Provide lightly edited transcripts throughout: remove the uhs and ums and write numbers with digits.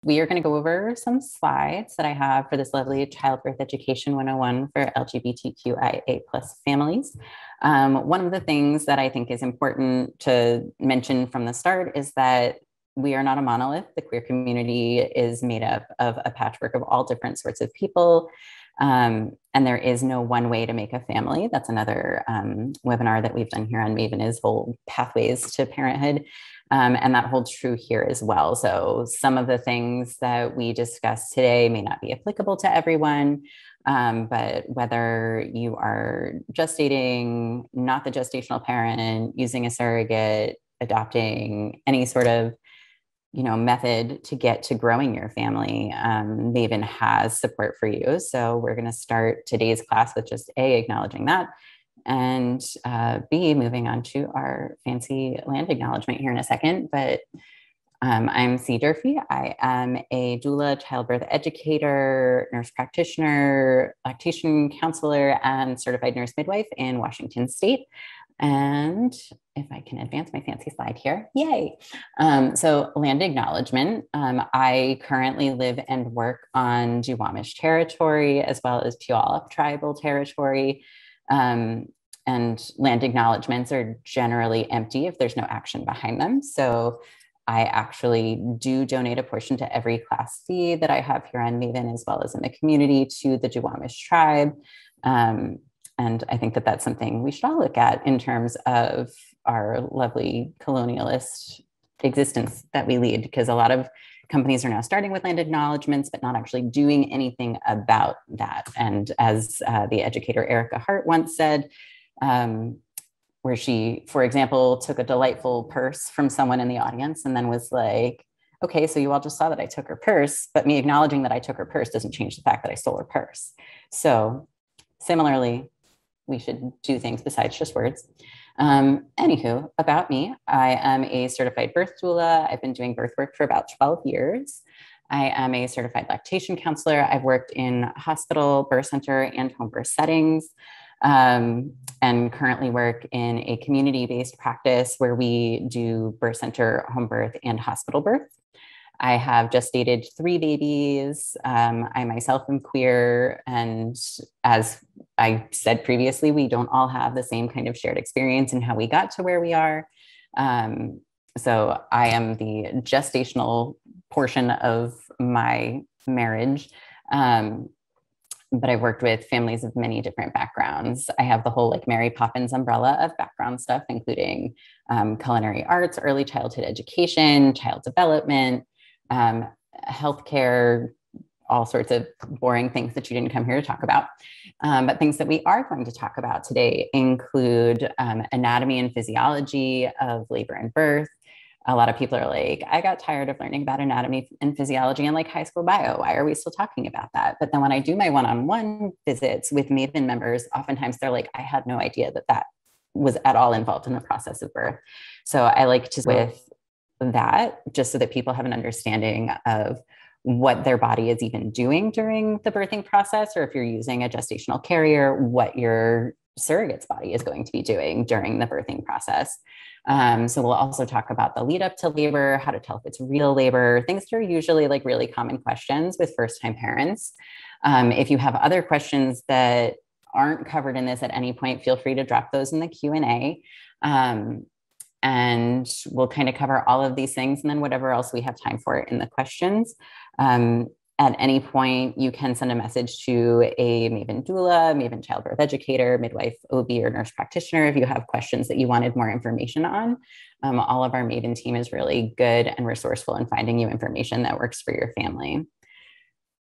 We are going to go over some slides that I have for this lovely Childbirth Education 101 for LGBTQIA plus families. One of the things that I think is important to mention from the start is that we are not a monolith. The queer community is made up of a patchwork of all different sorts of people. And there is no one way to make a family. That's another webinar that we've done here on Maven is whole pathways to parenthood. And that holds true here as well. So some of the things that we discuss today may not be applicable to everyone, but whether you are gestating, not the gestational parent, using a surrogate, adopting, any sort of method to get to growing your family, Maven has support for you. So we're going to start today's class with just A, acknowledging that, and B, moving on to our fancy land acknowledgement here in a second. But I'm C. Durfee. I am a doula, childbirth educator, nurse practitioner, lactation counselor, and certified nurse midwife in Washington State. And if I can advance my fancy slide here, yay. So land acknowledgement. I currently live and work on Duwamish territory, as well as Puyallup tribal territory. And land acknowledgements are generally empty if there's no action behind them. So I actually do donate a portion to every class fee that I have here on Maven, as well as in the community, to the Duwamish tribe. And I think that that's something we should all look at in terms of our lovely colonialist existence that we lead, because a lot of companies are now starting with land acknowledgements, but not actually doing anything about that. And as the educator Erica Hart once said, where she, for example, took a delightful purse from someone in the audience and then was like, okay, so you all just saw that I took her purse, but me acknowledging that I took her purse doesn't change the fact that I stole her purse. So similarly, we should do things besides just words. Anywho, about me, I am a certified birth doula. I've been doing birth work for about 12 years. I am a certified lactation counselor. I've worked in hospital, birth center, and home birth settings, and currently work in a community-based practice where we do birth center, home birth, and hospital birth. I have gestated 3 babies. I myself am queer. And as I said previously, we don't all have the same kind of shared experience in how we got to where we are. So I am the gestational portion of my marriage. But I've worked with families of many different backgrounds. I have the whole like Mary Poppins umbrella of background stuff, including culinary arts, early childhood education, child development, healthcare, all sorts of boring things that you didn't come here to talk about. But things that we are going to talk about today include anatomy and physiology of labor and birth. A lot of people are like, I got tired of learning about anatomy and physiology in like high school bio. Why are we still talking about that? But then when I do my one-on-one visits with Maven members, oftentimes they're like, I had no idea that that was at all involved in the process of birth. So I like to with that just so that people have an understanding of what their body is even doing during the birthing process, or if you're using a gestational carrier, what your surrogate's body is going to be doing during the birthing process. So we'll also talk about the lead up to labor, how to tell if it's real labor, things that are usually like really common questions with first-time parents. If you have other questions that aren't covered in this at any point, feel free to drop those in the Q&A. And we'll kind of cover all of these things and then whatever else we have time for in the questions. At any point, you can send a message to a Maven doula, Maven childbirth educator, midwife, OB, or nurse practitioner if you have questions that you wanted more information on. All of our Maven team is really good and resourceful in finding you information that works for your family.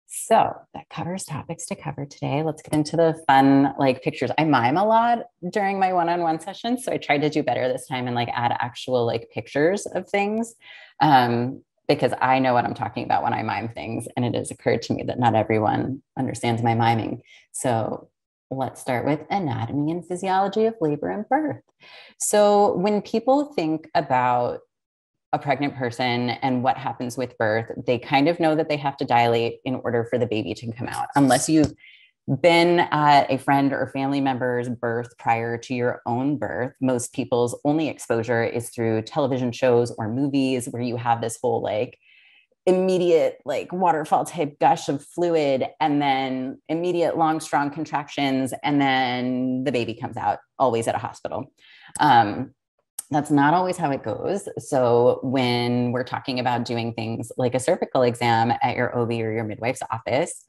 So that covers topics to cover today. Let's get into the fun like pictures. I mime a lot during my one-on-one sessions, so I tried to do better this time and like add actual like pictures of things. Because I know what I'm talking about when I mime things. And it has occurred to me that not everyone understands my miming. So let's start with anatomy and physiology of labor and birth. So when people think about a pregnant person and what happens with birth, they kind of know that they have to dilate in order for the baby to come out, unless you've been at a friend or family member's birth prior to your own birth. Most people's only exposure is through television shows or movies where you have this whole like immediate like waterfall type gush of fluid, and then immediate long, strong contractions, and then the baby comes out, always at a hospital. That's not always how it goes. So when we're talking about doing things like a cervical exam at your OB or your midwife's office,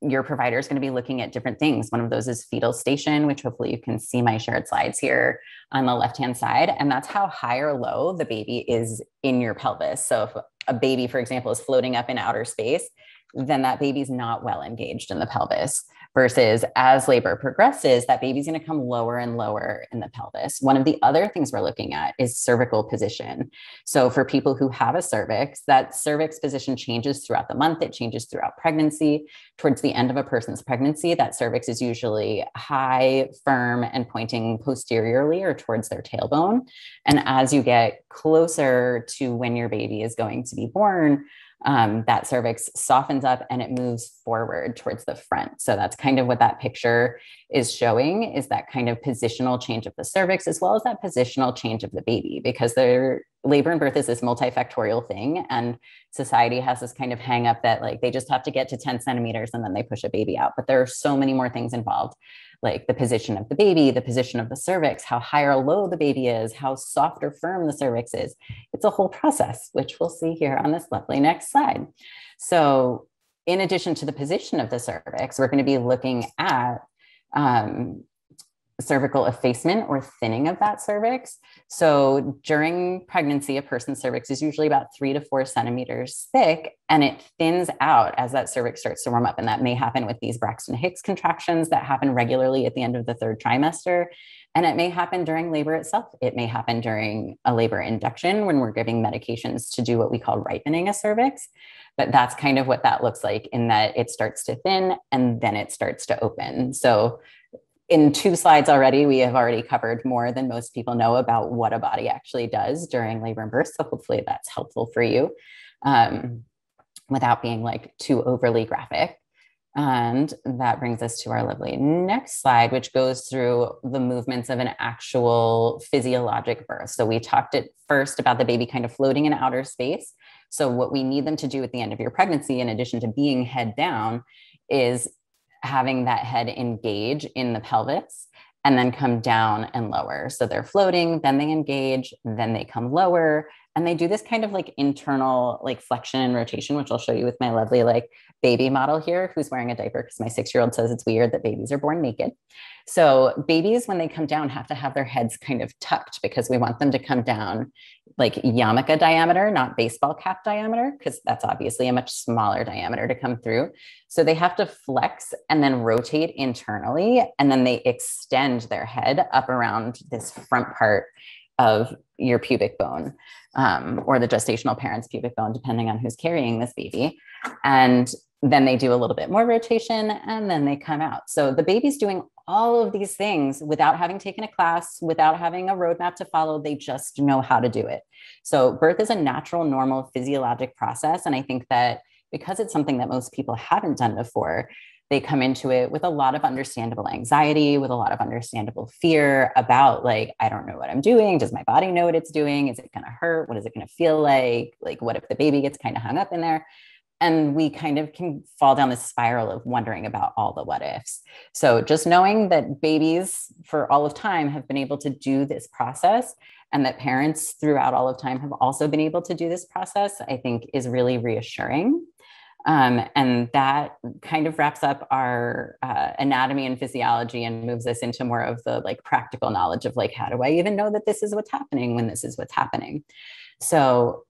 your provider is going to be looking at different things. One of those is fetal station, which hopefully you can see my shared slides here on the left-hand side. And that's how high or low the baby is in your pelvis. So if a baby, for example, is floating up in outer space, then that baby's not well engaged in the pelvis. Versus as labor progresses, that baby's going to come lower and lower in the pelvis. One of the other things we're looking at is cervical position. So for people who have a cervix, that cervix position changes throughout the month. It changes throughout pregnancy. Towards the end of a person's pregnancy, that cervix is usually high, firm, and pointing posteriorly or towards their tailbone. And as you get closer to when your baby is going to be born, that cervix softens up and it moves forward towards the front. So that's kind of what that picture is showing, is that kind of positional change of the cervix, as well as that positional change of the baby, because their labor and birth is this multifactorial thing. And society has this kind of hang up that like, they just have to get to 10 centimeters and then they push a baby out. But there are so many more things involved, like the position of the baby, the position of the cervix, how high or low the baby is, how soft or firm the cervix is. It's a whole process, which we'll see here on this lovely next slide. So in addition to the position of the cervix, we're going to be looking at cervical effacement or thinning of that cervix. So during pregnancy, a person's cervix is usually about 3 to 4 centimeters thick, and it thins out as that cervix starts to warm up. And that may happen with these Braxton Hicks contractions that happen regularly at the end of the 3rd trimester. And it may happen during labor itself. It may happen during a labor induction when we're giving medications to do what we call ripening a cervix. But that's kind of what that looks like, in that it starts to thin and then it starts to open. So in 2 slides already, we have already covered more than most people know about what a body actually does during labor and birth. So hopefully that's helpful for you without being like too overly graphic. And that brings us to our lovely next slide, which goes through the movements of an actual physiologic birth. So we talked at first about the baby kind of floating in outer space. So what we need them to do at the end of your pregnancy, in addition to being head down, is having that head engage in the pelvis and then come down and lower. So they're floating, then they engage, then they come lower. And they do this kind of like internal like flexion and rotation, which I'll show you with my lovely like baby model here, who's wearing a diaper because my 6-year-old says it's weird that babies are born naked. So babies, when they come down, have to have their heads kind of tucked, because we want them to come down like yarmulke diameter, not baseball cap diameter, because that's obviously a much smaller diameter to come through. So they have to flex and then rotate internally, and then they extend their head up around this front part of your pubic bone, or the gestational parent's pubic bone, depending on who's carrying this baby. And then they do a little bit more rotation and then they come out. So the baby's doing all of these things without having taken a class, without having a roadmap to follow. They just know how to do it. So birth is a natural, normal, physiologic process. And I think that because it's something that most people haven't done before, they come into it with a lot of understandable anxiety, with a lot of understandable fear about like, I don't know what I'm doing. Does my body know what it's doing? Is it going to hurt? What is it going to feel like? Like, what if the baby gets kind of hung up in there? And we kind of can fall down this spiral of wondering about all the what ifs. So just knowing that babies for all of time have been able to do this process, and that parents throughout all of time have also been able to do this process, I think is really reassuring. And that kind of wraps up our anatomy and physiology and moves us into more of the like practical knowledge of like, how do I even know that this is what's happening when this is what's happening? So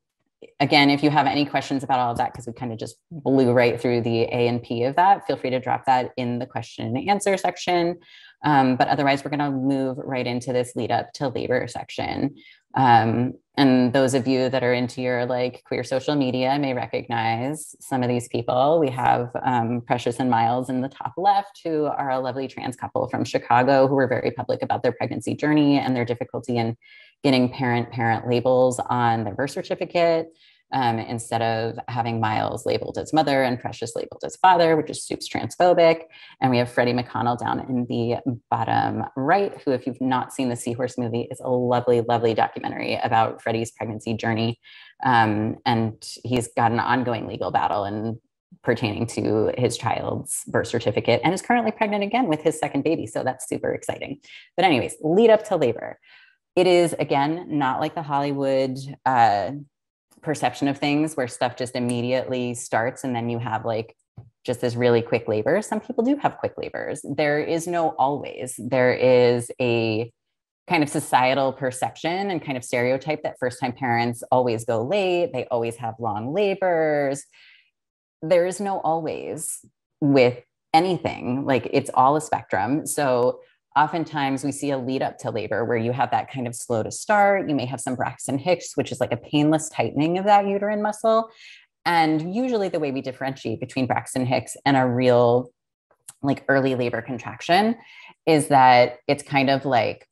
again, if you have any questions about all of that, because we kind of just blew right through the A and P of that, feel free to drop that in the question and answer section. But otherwise, we're going to move right into this lead up to labor section. And those of you that are into your like queer social media may recognize some of these people. We have Precious and Miles in the top left, who are a lovely trans couple from Chicago who were very public about their pregnancy journey and their difficulty in getting parent-parent labels on their birth certificate. instead of having Miles labeled as mother and Precious labeled as father, which is super transphobic. And we have Freddie McConnell down in the bottom right, who, if you've not seen the Seahorse movie, is a lovely, lovely documentary about Freddie's pregnancy journey. And he's got an ongoing legal battle and pertaining to his child's birth certificate, and is currently pregnant again with his second baby. So that's super exciting. But anyways, lead up to labor. It is, again, not like the Hollywood perception of things where stuff just immediately starts and then you have like just this really quick labor. Some people do have quick labors. There is no always. There is a kind of societal perception and kind of stereotype that first-time parents always go late. They always have long labors. There is no always with anything. Like, it's all a spectrum. So oftentimes we see a lead up to labor where you have that kind of slow to start. You may have some Braxton Hicks, which is like a painless tightening of that uterine muscle. And usually the way we differentiate between Braxton Hicks and a real like early labor contraction is that it's kind of like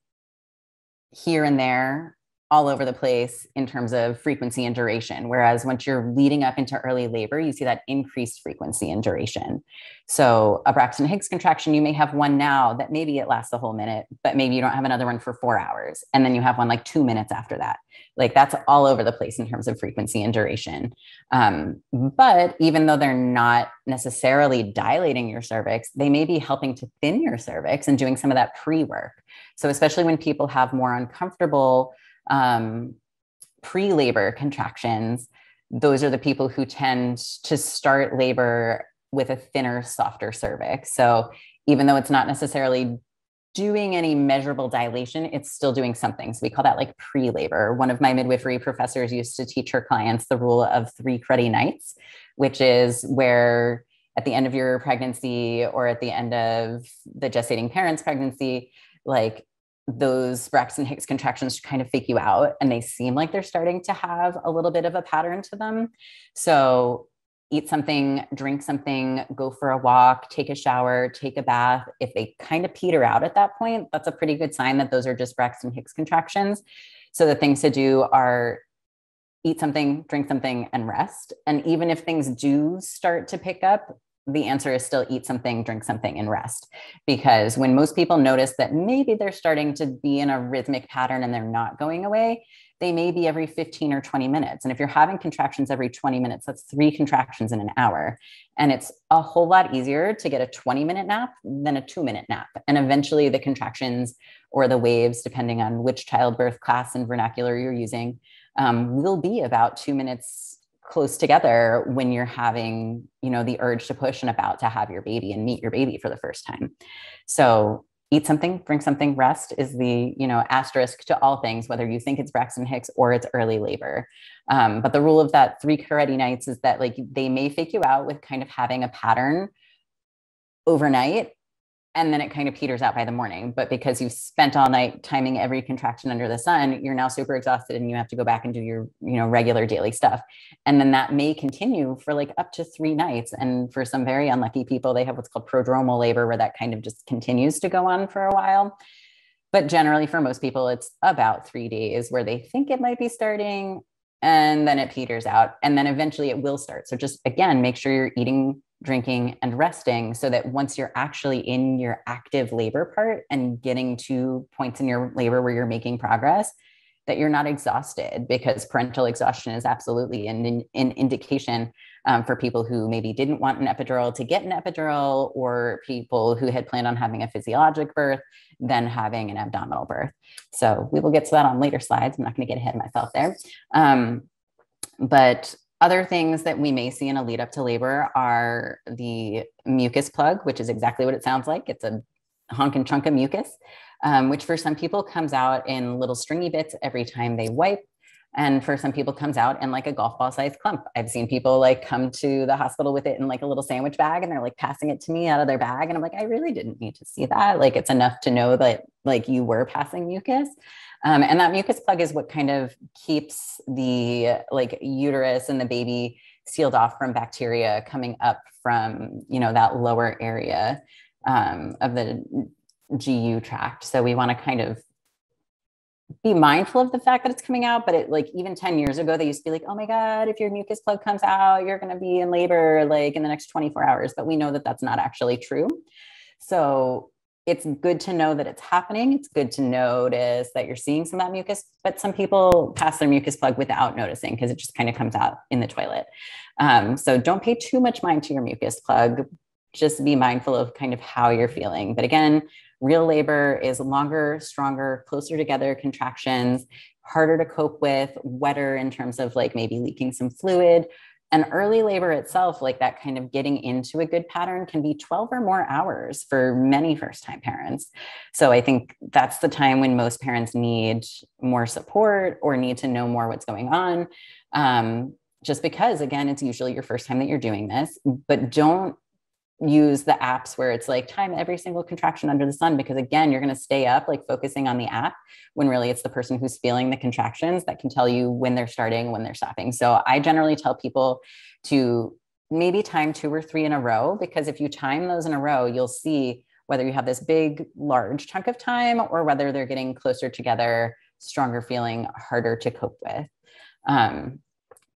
here and there, all over the place in terms of frequency and duration. Whereas once you're leading up into early labor, you see that increased frequency and duration. So a Braxton Hicks contraction, you may have one now that maybe it lasts a whole minute, but maybe you don't have another one for 4 hours. And then you have one like 2 minutes after that. Like, that's all over the place in terms of frequency and duration. But even though they're not necessarily dilating your cervix, they may be helping to thin your cervix and doing some of that pre-work. So especially when people have more uncomfortable pre-labor contractions, those are the people who tend to start labor with a thinner, softer cervix. So even though it's not necessarily doing any measurable dilation, it's still doing something. So we call that like pre-labor. One of my midwifery professors used to teach her clients the rule of 3 cruddy nights, which is where at the end of your pregnancy or at the end of the gestating parent's pregnancy, like, those Braxton Hicks contractions kind of fake you out and they seem like they're starting to have a little bit of a pattern to them. So eat something, drink something, go for a walk, take a shower, take a bath. If they kind of peter out at that point, that's a pretty good sign that those are just Braxton Hicks contractions. So the things to do are eat something, drink something, and rest. And even if things do start to pick up, the answer is still eat something, drink something, and rest. Because when most people notice that maybe they're starting to be in a rhythmic pattern and they're not going away, they may be every 15 or 20 minutes. And if you're having contractions every 20 minutes, that's 3 contractions in an hour. And it's a whole lot easier to get a 20-minute nap than a 2-minute nap. And eventually the contractions or the waves, depending on which childbirth class and vernacular you're using, will be about 2 minutes close together when you're having, you know, the urge to push and about to have your baby and meet your baby for the first time. So eat something, drink something, rest is the, you know, asterisk to all things, whether you think it's Braxton Hicks or it's early labor. But the rule of that 3 Carretti nights is that, like, they may fake you out with kind of having a pattern overnight, and then it kind of peters out by the morning. But because you've spent all night timing every contraction under the sun, you're now super exhausted and you have to go back and do your, you know, regular daily stuff. And then that may continue for like up to 3 nights. And for some very unlucky people, they have what's called prodromal labor, where that kind of just continues to go on for a while. But generally for most people, it's about 3 days where they think it might be starting, and then it peters out, and then eventually it will start. So just, again, make sure you're eating, drinking, and resting, so that once you're actually in your active labor part and getting to points in your labor where you're making progress, that you're not exhausted, because parental exhaustion is absolutely an indication for people who maybe didn't want an epidural to get an epidural, or people who had planned on having a physiologic birth, then having an abdominal birth. So we will get to that on later slides. I'm not going to get ahead of myself there. But other things that we may see in a lead up to labor are the mucus plug, which is exactly what it sounds like. It's a honking chunk of mucus, which for some people comes out in little stringy bits every time they wipe. And for some people comes out in like a golf ball sized clump. I've seen people like come to the hospital with it in like a little sandwich bag, and they're like passing it to me out of their bag. And I'm like, I really didn't need to see that. Like, it's enough to know that like you were passing mucus. And that mucus plug is what kind of keeps the like uterus and the baby sealed off from bacteria coming up from, you know, that lower area of the GU tract. So we want to kind of be mindful of the fact that it's coming out, but it, like, even 10 years ago, they used to be like, oh my God, if your mucus plug comes out, you're going to be in labor like in the next 24 hours. But we know that that's not actually true. So it's good to know that it's happening. It's good to notice that you're seeing some of that mucus, but some people pass their mucus plug without noticing because it just kind of comes out in the toilet. So don't pay too much mind to your mucus plug. Just be mindful of kind of how you're feeling. But again, real labor is longer, stronger, closer together contractions, harder to cope with, wetter in terms of like maybe leaking some fluid. And early labor itself, like that kind of getting into a good pattern, can be 12 or more hours for many first-time parents. So I think that's the time when most parents need more support or need to know more what's going on. Just because, again, it's usually your first time that you're doing this, but don't use the apps where it's like time every single contraction under the sun, because again, you're going to stay up like focusing on the app when really it's the person who's feeling the contractions that can tell you when they're starting, when they're stopping. So I generally tell people to maybe time 2 or 3 in a row, because if you time those in a row, you'll see whether you have this big, large chunk of time or whether they're getting closer together, stronger feeling, harder to cope with.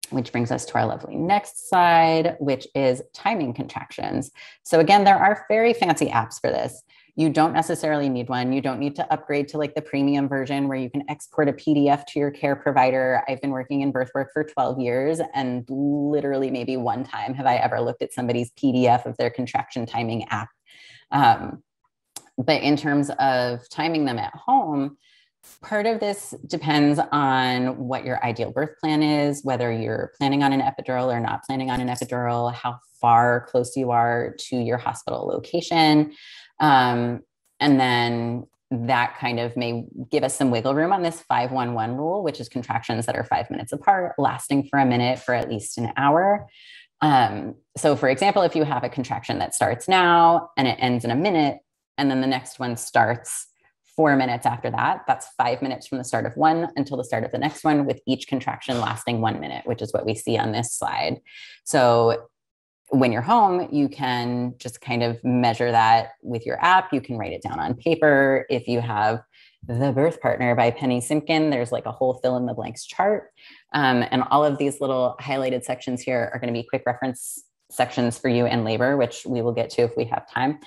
Which brings us to our lovely next slide, which is timing contractions. So again, there are very fancy apps for this. You don't necessarily need one. You don't need to upgrade to like the premium version where you can export a PDF to your care provider. I've been working in birth work for 12 years, and literally maybe one time have I ever looked at somebody's PDF of their contraction timing app. But in terms of timing them at home, part of this depends on what your ideal birth plan is, whether you're planning on an epidural or not planning on an epidural, how far close you are to your hospital location. And then that kind of may give us some wiggle room on this 5-1-1 rule, which is contractions that are 5 minutes apart, lasting for a minute for at least an hour. So for example, if you have a contraction that starts now and it ends in a minute, and then the next one starts 4 minutes after that, that's 5 minutes from the start of one until the start of the next one, with each contraction lasting 1 minute, which is what we see on this slide. So when you're home, you can just kind of measure that with your app. You can write it down on paper. If you have The Birth Partner by Penny Simkin, there's like a whole fill in the blanks chart. And all of these little highlighted sections here are going to be quick reference sections for you in labor, which we will get to if we have time.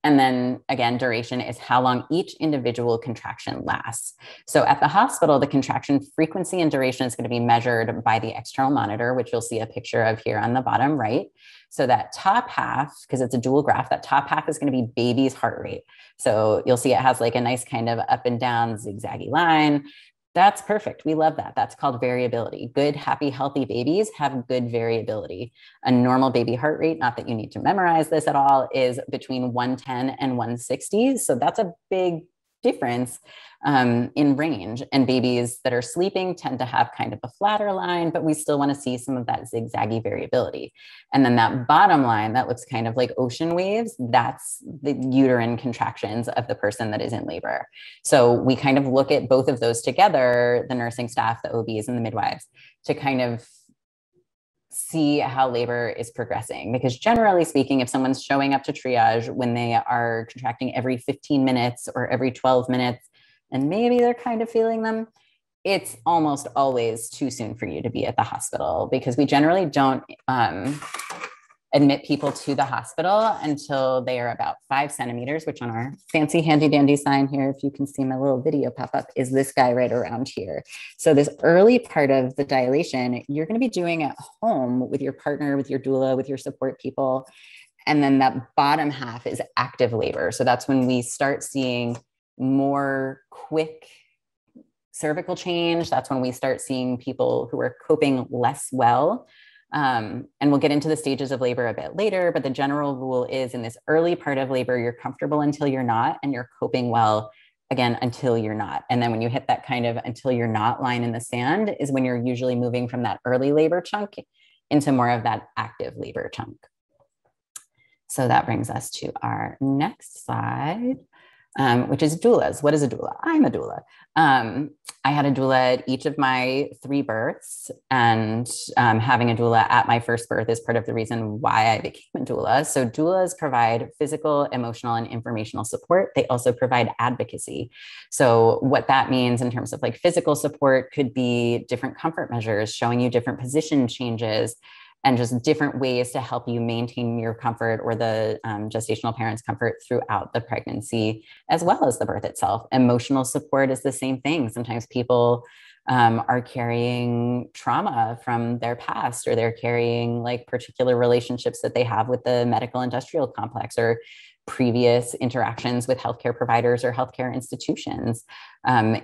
And then again, duration is how long each individual contraction lasts. So at the hospital, the contraction frequency and duration is going to be measured by the external monitor, which you'll see a picture of here on the bottom right. So that top half, because it's a dual graph, that top half is going to be baby's heart rate. So you'll see it has like a nice kind of up and down zigzaggy line. That's perfect. We love that. That's called variability. Good, happy, healthy babies have good variability. A normal baby heart rate, not that you need to memorize this at all, is between 110 and 160. So that's a big difference in range. And babies that are sleeping tend to have kind of a flatter line, but we still want to see some of that zigzaggy variability. And then that bottom line that looks kind of like ocean waves, that's the uterine contractions of the person that is in labor. So we kind of look at both of those together, the nursing staff, the OBs, and the midwives, to kind of see how labor is progressing. Because generally speaking, if someone's showing up to triage when they are contracting every 15 minutes or every 12 minutes, and maybe they're kind of feeling them, it's almost always too soon for you to be at the hospital, because we generally don't admit people to the hospital until they are about 5 centimeters, which on our fancy handy dandy sign here, if you can see my little video pop up, is this guy right around here. So this early part of the dilation, you're going to be doing at home with your partner, with your doula, with your support people. And then that bottom half is active labor. So that's when we start seeing more quick cervical change. That's when we start seeing people who are coping less well. And we'll get into the stages of labor a bit later, but the general rule is in this early part of labor, you're comfortable until you're not, and you're coping well, again, until you're not. And then when you hit that kind of until you're not line in the sand is when you're usually moving from that early labor chunk into more of that active labor chunk. So that brings us to our next slide, which is doulas. What is a doula? I'm a doula. I had a doula at each of my 3 births, and having a doula at my first birth is part of the reason why I became a doula. So doulas provide physical, emotional, and informational support. They also provide advocacy. So what that means in terms of like physical support could be different comfort measures, showing you different position changes, and just different ways to help you maintain your comfort or the gestational parent's comfort throughout the pregnancy, as well as the birth itself. Emotional support is the same thing. Sometimes people are carrying trauma from their past, or they're carrying like particular relationships that they have with the medical industrial complex, or previous interactions with healthcare providers or healthcare institutions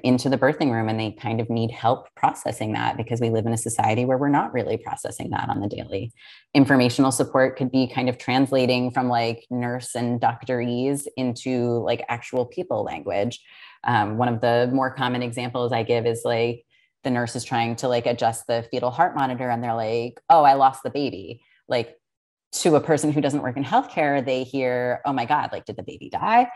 into the birthing room. And they kind of need help processing that, because we live in a society where we're not really processing that on the daily. Informational support could be kind of translating from like nurse and doctorese into like actual people language. One of the more common examples I give is like the nurse is trying to like adjust the fetal heart monitor, and they're like, oh, I lost the baby. Like, to a person who doesn't work in healthcare, they hear, oh my God, like, did the baby die?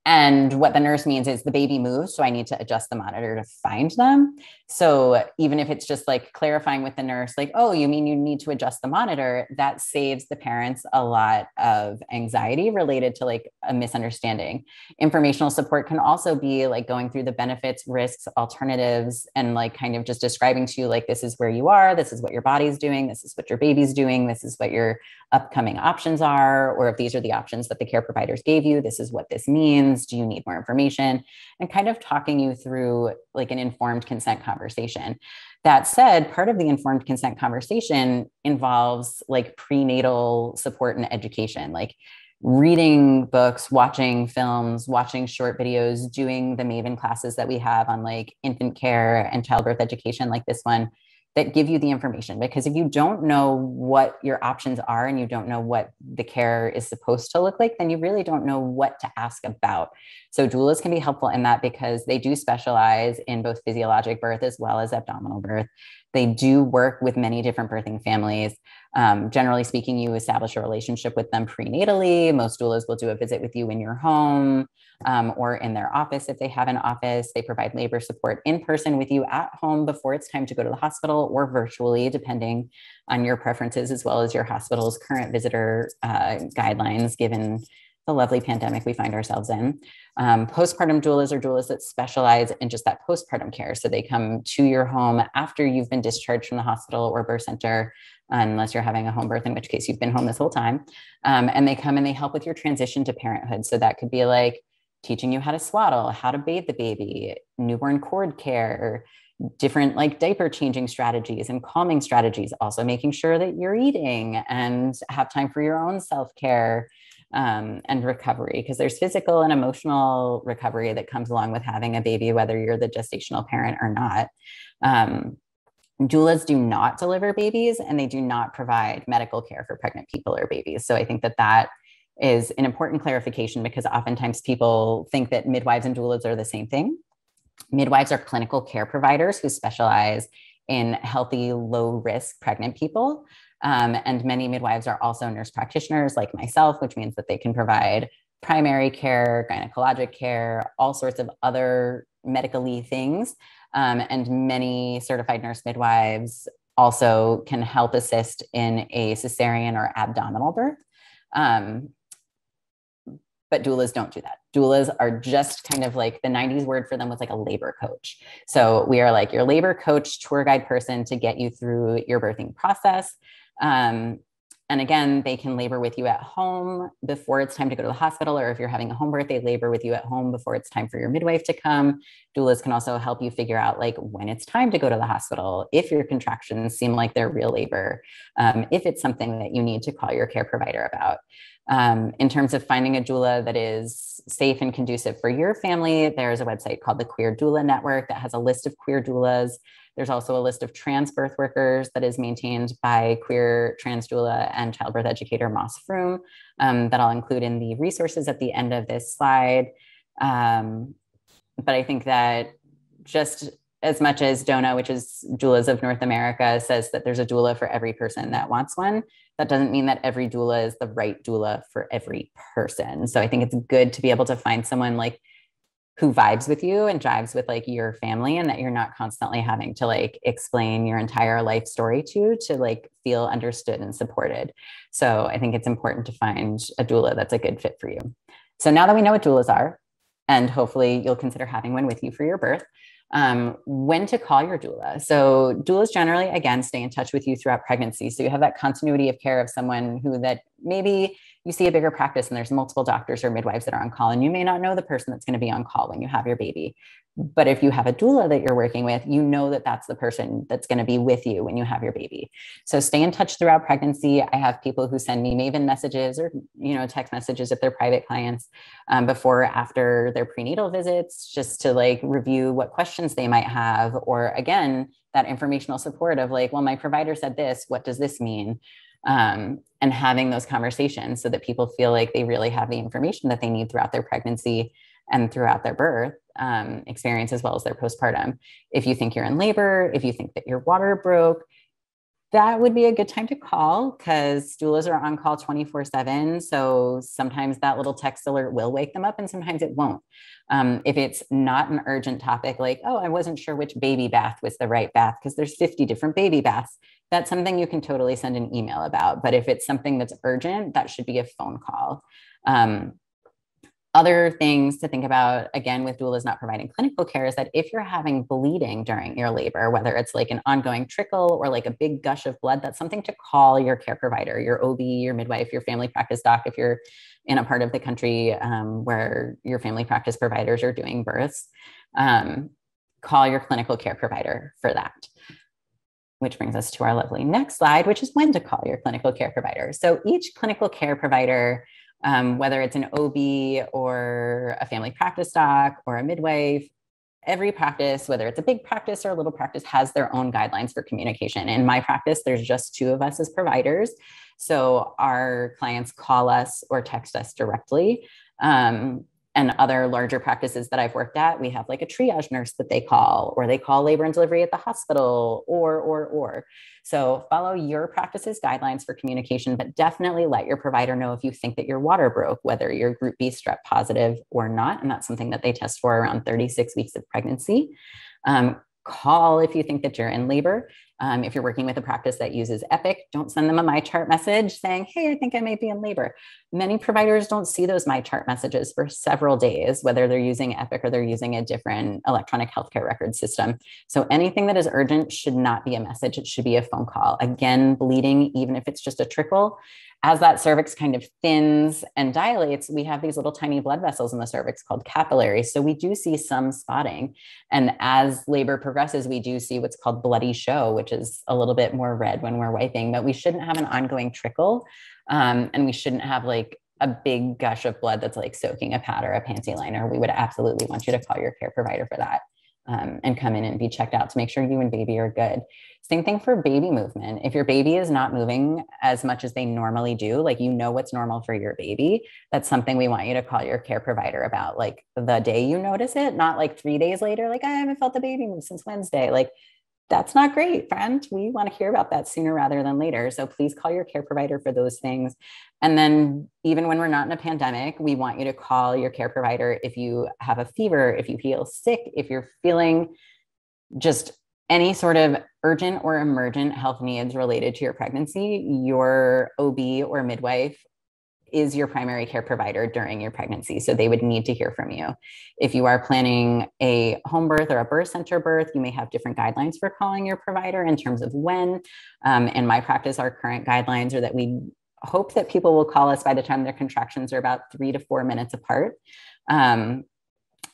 And what the nurse means is the baby moves, so I need to adjust the monitor to find them. So even if it's just like clarifying with the nurse, like, oh, you mean you need to adjust the monitor, that saves the parents a lot of anxiety related to like a misunderstanding. Informational support can also be like going through the benefits, risks, alternatives, and like kind of just describing to you, like, this is where you are, this is what your body's doing, this is what your baby's doing, this is what your upcoming options are, or if these are the options that the care providers gave you, this is what this means. Do you need more information? And kind of talking you through like an informed consent conversation. That said, part of the informed consent conversation involves like prenatal support and education, like reading books, watching films, watching short videos, doing the Maven classes that we have on like infant care and childbirth education, like this one, that give you the information. Because if you don't know what your options are and you don't know what the care is supposed to look like, then you really don't know what to ask about. So doulas can be helpful in that, because they do specialize in both physiologic birth as well as abdominal birth. They do work with many different birthing families. Generally speaking, you establish a relationship with them prenatally. Most doulas will do a visit with you in your home, or in their office if they have an office. They provide labor support in person with you at home before it's time to go to the hospital, or virtually, depending on your preferences, as well as your hospital's current visitor guidelines, given the lovely pandemic we find ourselves in. Postpartum doulas are doulas that specialize in just that postpartum care. So they come to your home after you've been discharged from the hospital or birth center, unless you're having a home birth, in which case you've been home this whole time. And they come and they help with your transition to parenthood. So that could be like teaching you how to swaddle, how to bathe the baby, newborn cord care, different like diaper changing strategies and calming strategies, also making sure that you're eating and have time for your own self-care and recovery, because there's physical and emotional recovery that comes along with having a baby, whether you're the gestational parent or not. Doulas do not deliver babies, and they do not provide medical care for pregnant people or babies. So I think that that is an important clarification, because oftentimes people think that midwives and doulas are the same thing. Midwives are clinical care providers who specialize in healthy, low-risk pregnant people. And many midwives are also nurse practitioners like myself, which means that they can provide primary care, gynecologic care, all sorts of other medically things. And many certified nurse midwives also can help assist in a cesarean or abdominal birth. But doulas don't do that. Doulas are just kind of like, the 90s word for them was like a labor coach. So we are like your labor coach, tour guide person to get you through your birthing process. And again, they can labor with you at home before it's time to go to the hospital, or if you're having a home birth, they labor with you at home before it's time for your midwife to come. Doulas can also help you figure out like when it's time to go to the hospital, if your contractions seem like they're real labor, if it's something that you need to call your care provider about. In terms of finding a doula that is safe and conducive for your family, there's a website called the Queer Doula Network that has a list of queer doulas. There's also a list of trans birth workers that is maintained by Queer Trans Doula and Childbirth Educator Moss Froome, that I'll include in the resources at the end of this slide. But I think that just as much as DONA, which is Doulas of North America, says that there's a doula for every person that wants one, that doesn't mean that every doula is the right doula for every person. So I think it's good to be able to find someone like who vibes with you and jives with like your family, and that you're not constantly having to like explain your entire life story to like feel understood and supported. So I think it's important to find a doula that's a good fit for you. So now that we know what doulas are, and hopefully you'll consider having one with you for your birth, when to call your doula. So doulas generally, again, stay in touch with you throughout pregnancy. So you have that continuity of care of someone who that maybe you see a bigger practice and there's multiple doctors or midwives that are on call, and you may not know the person that's going to be on call when you have your baby. But if you have a doula that you're working with, you know that that's the person that's going to be with you when you have your baby. So stay in touch throughout pregnancy. I have people who send me Maven messages or, text messages if they're private clients before or after their prenatal visits, just to like review what questions they might have. Or again, that informational support of like, well, my provider said this, what does this mean? And having those conversations so that people feel like they really have the information that they need throughout their pregnancy and throughout their birth experience, as well as their postpartum. If you think you're in labor, if you think that your water broke, that would be a good time to call, because doulas are on call 24/7. So sometimes that little text alert will wake them up and sometimes it won't. If it's not an urgent topic, like, oh, I wasn't sure which baby bath was the right bath because there's 50 different baby baths, that's something you can totally send an email about. But if it's something that's urgent, that should be a phone call. Other things to think about, again, with doulas not providing clinical care, is that if you're having bleeding during your labor, whether it's like an ongoing trickle or like a big gush of blood, that's something to call your care provider, your OB, your midwife, your family practice doc, if you're in a part of the country where your family practice providers are doing births. Call your clinical care provider for that. Which brings us to our lovely next slide, which is when to call your clinical care provider. So each clinical care provider, whether it's an OB or a family practice doc or a midwife, every practice, whether it's a big practice or a little practice, has their own guidelines for communication. In my practice, there's just 2 of us as providers. So our clients call us or text us directly. And other larger practices that I've worked at, we have like a triage nurse that they call, or they call labor and delivery at the hospital, or. So follow your practice's guidelines for communication, but definitely let your provider know if you think that your water broke, whether you're group B strep positive or not. And that's something that they test for around 36 weeks of pregnancy. Call if you think that you're in labor. If you're working with a practice that uses Epic, don't send them a MyChart message saying, hey, I think I may be in labor. Many providers don't see those MyChart messages for several days, whether they're using Epic or they're using a different electronic healthcare record system. So anything that is urgent should not be a message. It should be a phone call. Again, bleeding, even if it's just a trickle, as that cervix kind of thins and dilates, we have these little tiny blood vessels in the cervix called capillaries. So we do see some spotting. And as labor progresses, we do see what's called bloody show, which is a little bit more red when we're wiping, but we shouldn't have an ongoing trickle. And we shouldn't have like a big gush of blood that's like soaking a pad or a panty liner. We would absolutely want you to call your care provider for that. And come in and be checked out to make sure you and baby are good. Same thing for baby movement. If your baby is not moving as much as they normally do, like what's normal for your baby, that's something we want you to call your care provider about, like the day you notice it, not like 3 days later, like I haven't felt the baby move since Wednesday. Like that's not great, friend. We want to hear about that sooner rather than later. So please call your care provider for those things. And then even when we're not in a pandemic, we want you to call your care provider if you have a fever, if you feel sick, if you're feeling just any sort of urgent or emergent health needs related to your pregnancy. Your OB or midwife is your primary care provider during your pregnancy. So they would need to hear from you. If you are planning a home birth or a birth center birth, you may have different guidelines for calling your provider in terms of when. In my practice, our current guidelines are that we hope that people will call us by the time their contractions are about 3 to 4 minutes apart. And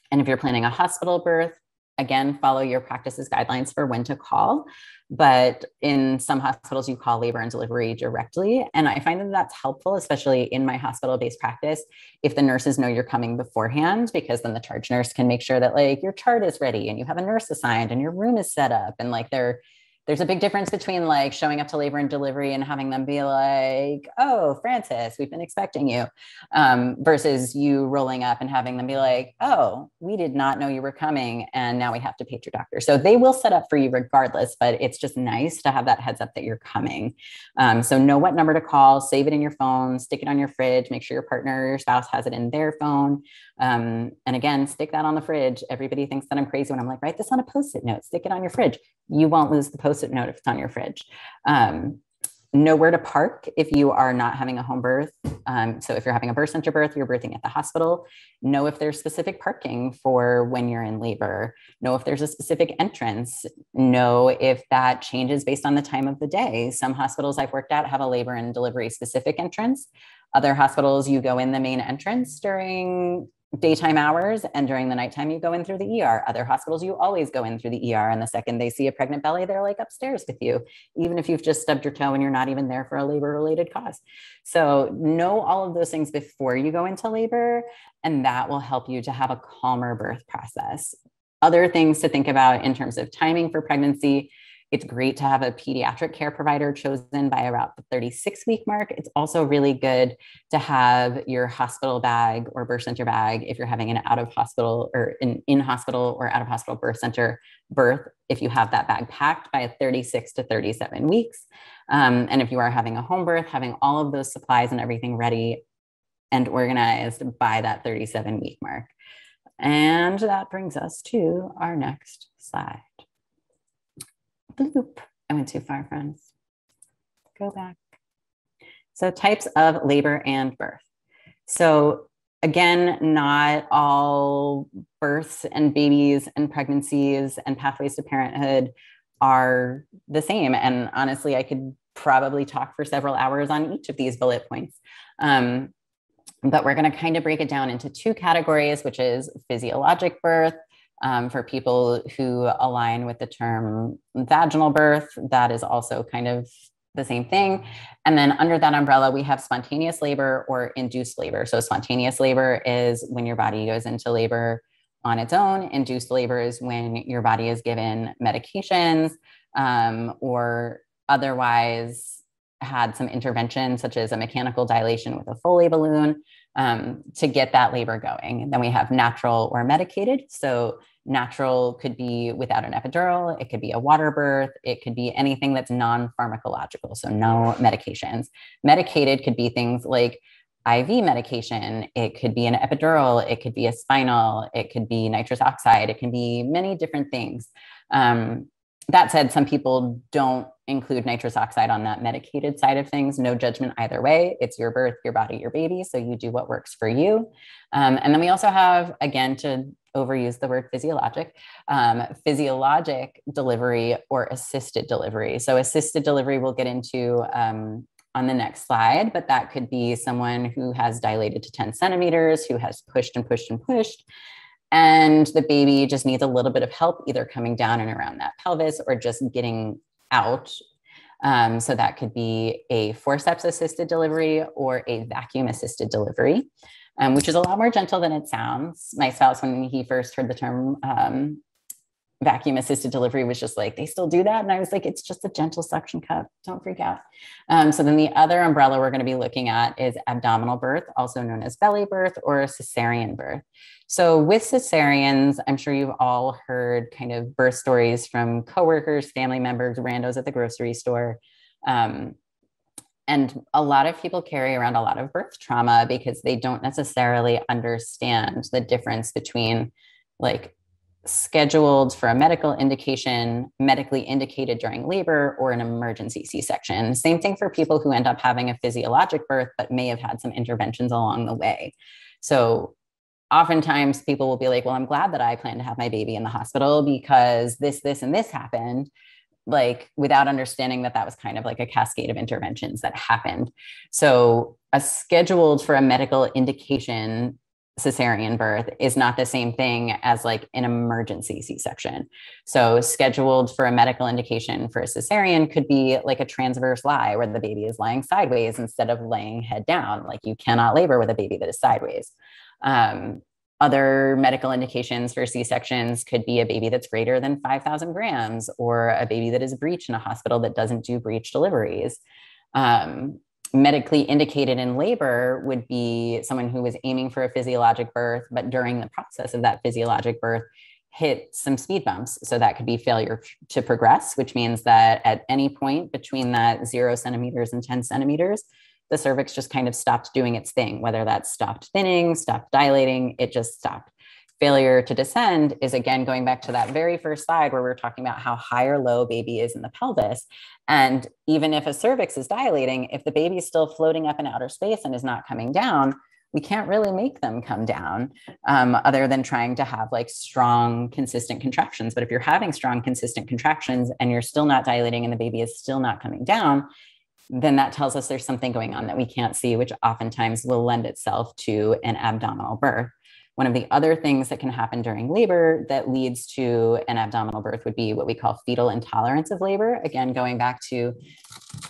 if you're planning a hospital birth, again, follow your practice's guidelines for when to call. But in some hospitals, you call labor and delivery directly. And I find that that's helpful, especially in my hospital-based practice, if the nurses know you're coming beforehand, because then the charge nurse can make sure that like your chart is ready and you have a nurse assigned and your room is set up and like they're There's a big difference between like showing up to labor and delivery and having them be like, oh, Francis, we've been expecting you, versus you rolling up and having them be like, oh, we did not know you were coming and now we have to page your doctor. So they will set up for you regardless, but it's just nice to have that heads up that you're coming. So know what number to call, save it in your phone, stick it on your fridge, make sure your partner or your spouse has it in their phone. And again, stick that on the fridge. Everybody thinks that I'm crazy when I'm like, write this on a Post-it note, stick it on your fridge. You won't lose the Post-it note if it's on your fridge. Know where to park if you are not having a home birth. So if you're having a birth center birth, you're birthing at the hospital, know if there's specific parking for when you're in labor, know if there's a specific entrance, know if that changes based on the time of the day. Some hospitals I've worked at have a labor and delivery specific entrance. Other hospitals, you go in the main entrance during daytime hours, and during the nighttime, you go in through the ER. Other hospitals, you always go in through the ER. And the second they see a pregnant belly, they're like upstairs with you, even if you've just stubbed your toe and you're not even there for a labor-related cause. So know all of those things before you go into labor, and that will help you to have a calmer birth process. Other things to think about in terms of timing for pregnancy: it's great to have a pediatric care provider chosen by about the 36-week mark. It's also really good to have your hospital bag or birth center bag if you're having an out-of-hospital or an in-hospital or out-of-hospital birth center birth, if you have that bag packed by 36 to 37 weeks. And if you are having a home birth, having all of those supplies and everything ready and organized by that 37-week mark. And that brings us to our next slide. Bloop. I went too far, friends. Go back. So types of labor and birth. So again, not all births and babies and pregnancies and pathways to parenthood are the same. And honestly, I could probably talk for several hours on each of these bullet points. But we're going to kind of break it down into two categories, which is physiologic birth, for people who align with the term vaginal birth. That is also kind of the same thing. And then under that umbrella, we have spontaneous labor or induced labor. So spontaneous labor is when your body goes into labor on its own. Induced labor is when your body is given medications or otherwise had some intervention, such as a mechanical dilation with a Foley balloon, to get that labor going. And then we have natural or medicated. So natural could be without an epidural, it could be a water birth, it could be anything that's non-pharmacological, so no medications. Medicated could be things like IV medication, it could be an epidural, it could be a spinal, it could be nitrous oxide, it can be many different things. That said, some people don't include nitrous oxide on that medicated side of things. No judgment either way. It's your birth, your body, your baby. So you do what works for you. And then we also have, again, to overuse the word physiologic, physiologic delivery or assisted delivery. So assisted delivery we'll get into on the next slide, but that could be someone who has dilated to 10 centimeters, who has pushed and pushed and pushed, and the baby just needs a little bit of help, either coming down and around that pelvis or just getting out. So that could be a forceps assisted delivery or a vacuum assisted delivery, which is a lot more gentle than it sounds. My spouse, when he first heard the term vacuum assisted delivery, was just like, they still do that? And I was like, it's just a gentle suction cup. Don't freak out. So then the other umbrella we're going to be looking at is abdominal birth, also known as belly birth or cesarean birth. So with cesareans, I'm sure you've all heard kind of birth stories from coworkers, family members, randos at the grocery store. And a lot of people carry around a lot of birth trauma because they don't necessarily understand the difference between like scheduled for a medical indication, medically indicated during labor, or an emergency C-section. Same thing for people who end up having a physiologic birth, but may have had some interventions along the way. So oftentimes people will be like, well, I'm glad that I plan to have my baby in the hospital because this, and this happened, like without understanding that that was kind of like a cascade of interventions that happened. So a scheduled for a medical indication cesarean birth is not the same thing as like an emergency C-section. So scheduled for a medical indication for a cesarean could be like a transverse lie where the baby is lying sideways instead of laying head down. Like you cannot labor with a baby that is sideways. Other medical indications for C-sections could be a baby that's greater than 5,000 grams, or a baby that is breech in a hospital that doesn't do breech deliveries. Medically indicated in labor would be someone who was aiming for a physiologic birth, but during the process of that physiologic birth, hit some speed bumps. So that could be failure to progress, which means that at any point between that 0 centimeters and 10 centimeters, the cervix just kind of stopped doing its thing, whether that's stopped thinning, stopped dilating, it just stopped. Failure to descend is, again, going back to that very first slide where we were talking about how high or low baby is in the pelvis. And even if a cervix is dilating, if the baby is still floating up in outer space and is not coming down, we can't really make them come down, other than trying to have like strong, consistent contractions. But if you're having strong, consistent contractions and you're still not dilating and the baby is still not coming down, then that tells us there's something going on that we can't see, which oftentimes will lend itself to an abdominal birth. One of the other things that can happen during labor that leads to an abdominal birth would be what we call fetal intolerance of labor. Again, going back to,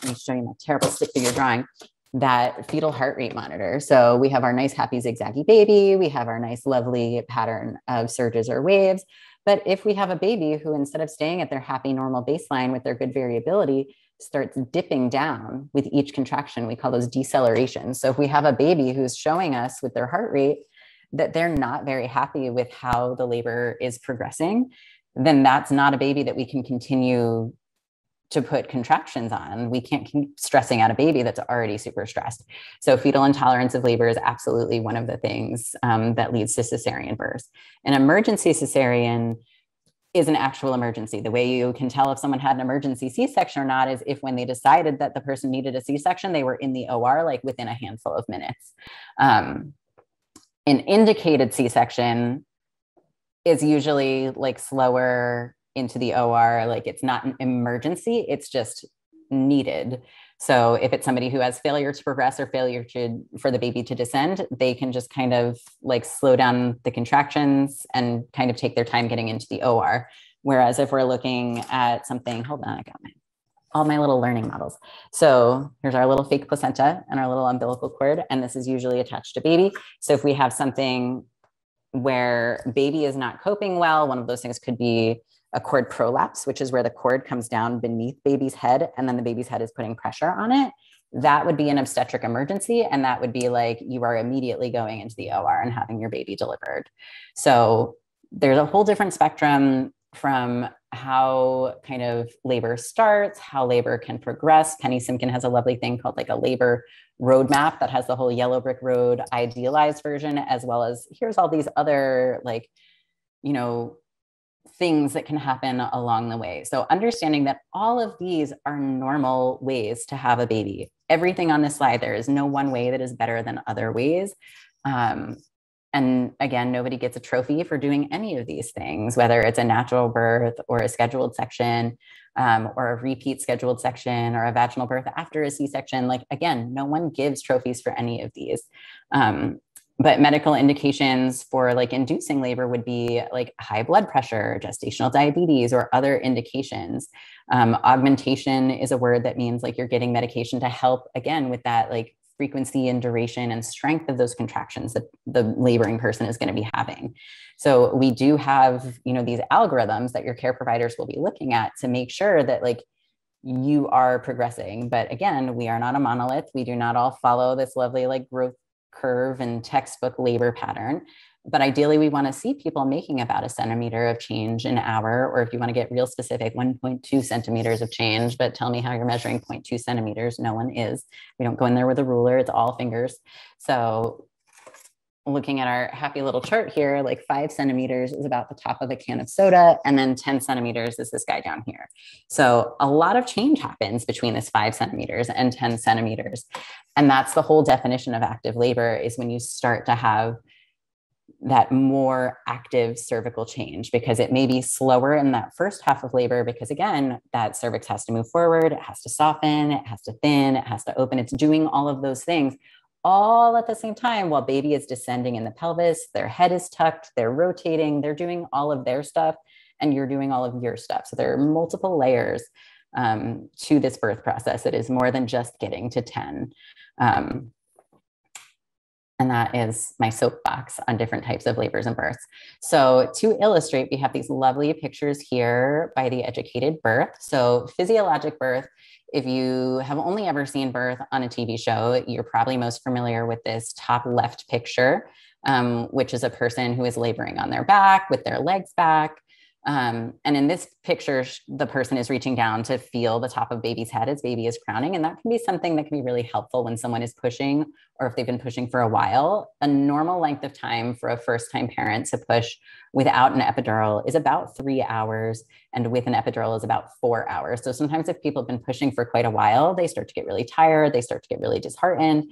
let me show you my terrible stick figure drawing, that fetal heart rate monitor. So we have our nice, happy, zigzaggy baby. We have our nice, lovely pattern of surges or waves. But if we have a baby who, instead of staying at their happy, normal baseline with their good variability, starts dipping down with each contraction, we call those decelerations. So if we have a baby who's showing us with their heart rate that they're not very happy with how the labor is progressing, then that's not a baby that we can continue to put contractions on. We can't keep stressing out a baby that's already super stressed. So fetal intolerance of labor is absolutely one of the things that leads to cesarean birth. An emergency cesarean is an actual emergency. The way you can tell if someone had an emergency C-section or not is if, when they decided that the person needed a C-section, they were in the OR like within a handful of minutes. An indicated C-section is usually like slower into the OR, like it's not an emergency, it's just needed. So if it's somebody who has failure to progress or failure for the baby to descend, they can just kind of like slow down the contractions and kind of take their time getting into the OR. Whereas if we're looking at something, hold on, I got all my little learning models. So here's our little fake placenta and our little umbilical cord, and this is usually attached to baby. So if we have something where baby is not coping well, one of those things could be a cord prolapse, which is where the cord comes down beneath baby's head and then the baby's head is putting pressure on it. That would be an obstetric emergency. And that would be like, you are immediately going into the OR and having your baby delivered. So there's a whole different spectrum from how kind of labor starts, how labor can progress. Penny Simkin has a lovely thing called like a labor roadmap that has the whole yellow brick road idealized version, as well as here's all these other like, you know, things that can happen along the way. So understanding that all of these are normal ways to have a baby. Everything on this slide, there is no one way that is better than other ways. And again, nobody gets a trophy for doing any of these things, whether it's a natural birth or a scheduled section, or a repeat scheduled section, or a vaginal birth after a C-section. Like, again, no one gives trophies for any of these. But medical indications for like inducing labor would be like high blood pressure, gestational diabetes, or other indications. Augmentation is a word that means like you're getting medication to help, again, with that like frequency and duration and strength of those contractions that the laboring person is going to be having. So we do have, you know, these algorithms that your care providers will be looking at to make sure that like you are progressing. But again, we are not a monolith. We do not all follow this lovely like growth curve and textbook labor pattern. But ideally, we want to see people making about 1 centimeter of change an hour, or if you want to get real specific, 1.2 centimeters of change, but tell me how you're measuring 0.2 centimeters. No one is. We don't go in there with a ruler. It's all fingers. So looking at our happy little chart here, like 5 centimeters is about the top of a can of soda, and then 10 centimeters is this guy down here. So a lot of change happens between this 5 centimeters and 10 centimeters. And that's the whole definition of active labor, is when you start to have that more active cervical change, because it may be slower in that first half of labor, because again, that cervix has to move forward, it has to soften, it has to thin, it has to open. It's doing all of those things all at the same time while baby is descending in the pelvis, their head is tucked, they're rotating, they're doing all of their stuff, and you're doing all of your stuff. So there are multiple layers to this birth process. It is more than just getting to 10. And that is my soapbox on different types of labors and births. So to illustrate, we have these lovely pictures here by the Educated Birth. So physiologic birth, if you have only ever seen birth on a TV show, you're probably most familiar with this top left picture, which is a person who is laboring on their back with their legs back. And in this picture, the person is reaching down to feel the top of baby's head as baby is crowning. And that can be something that can be really helpful when someone is pushing, or if they've been pushing for a while. A normal length of time for a first-time parent to push without an epidural is about 3 hours, and with an epidural is about 4 hours. So sometimes if people have been pushing for quite a while, they start to get really tired, they start to get really disheartened.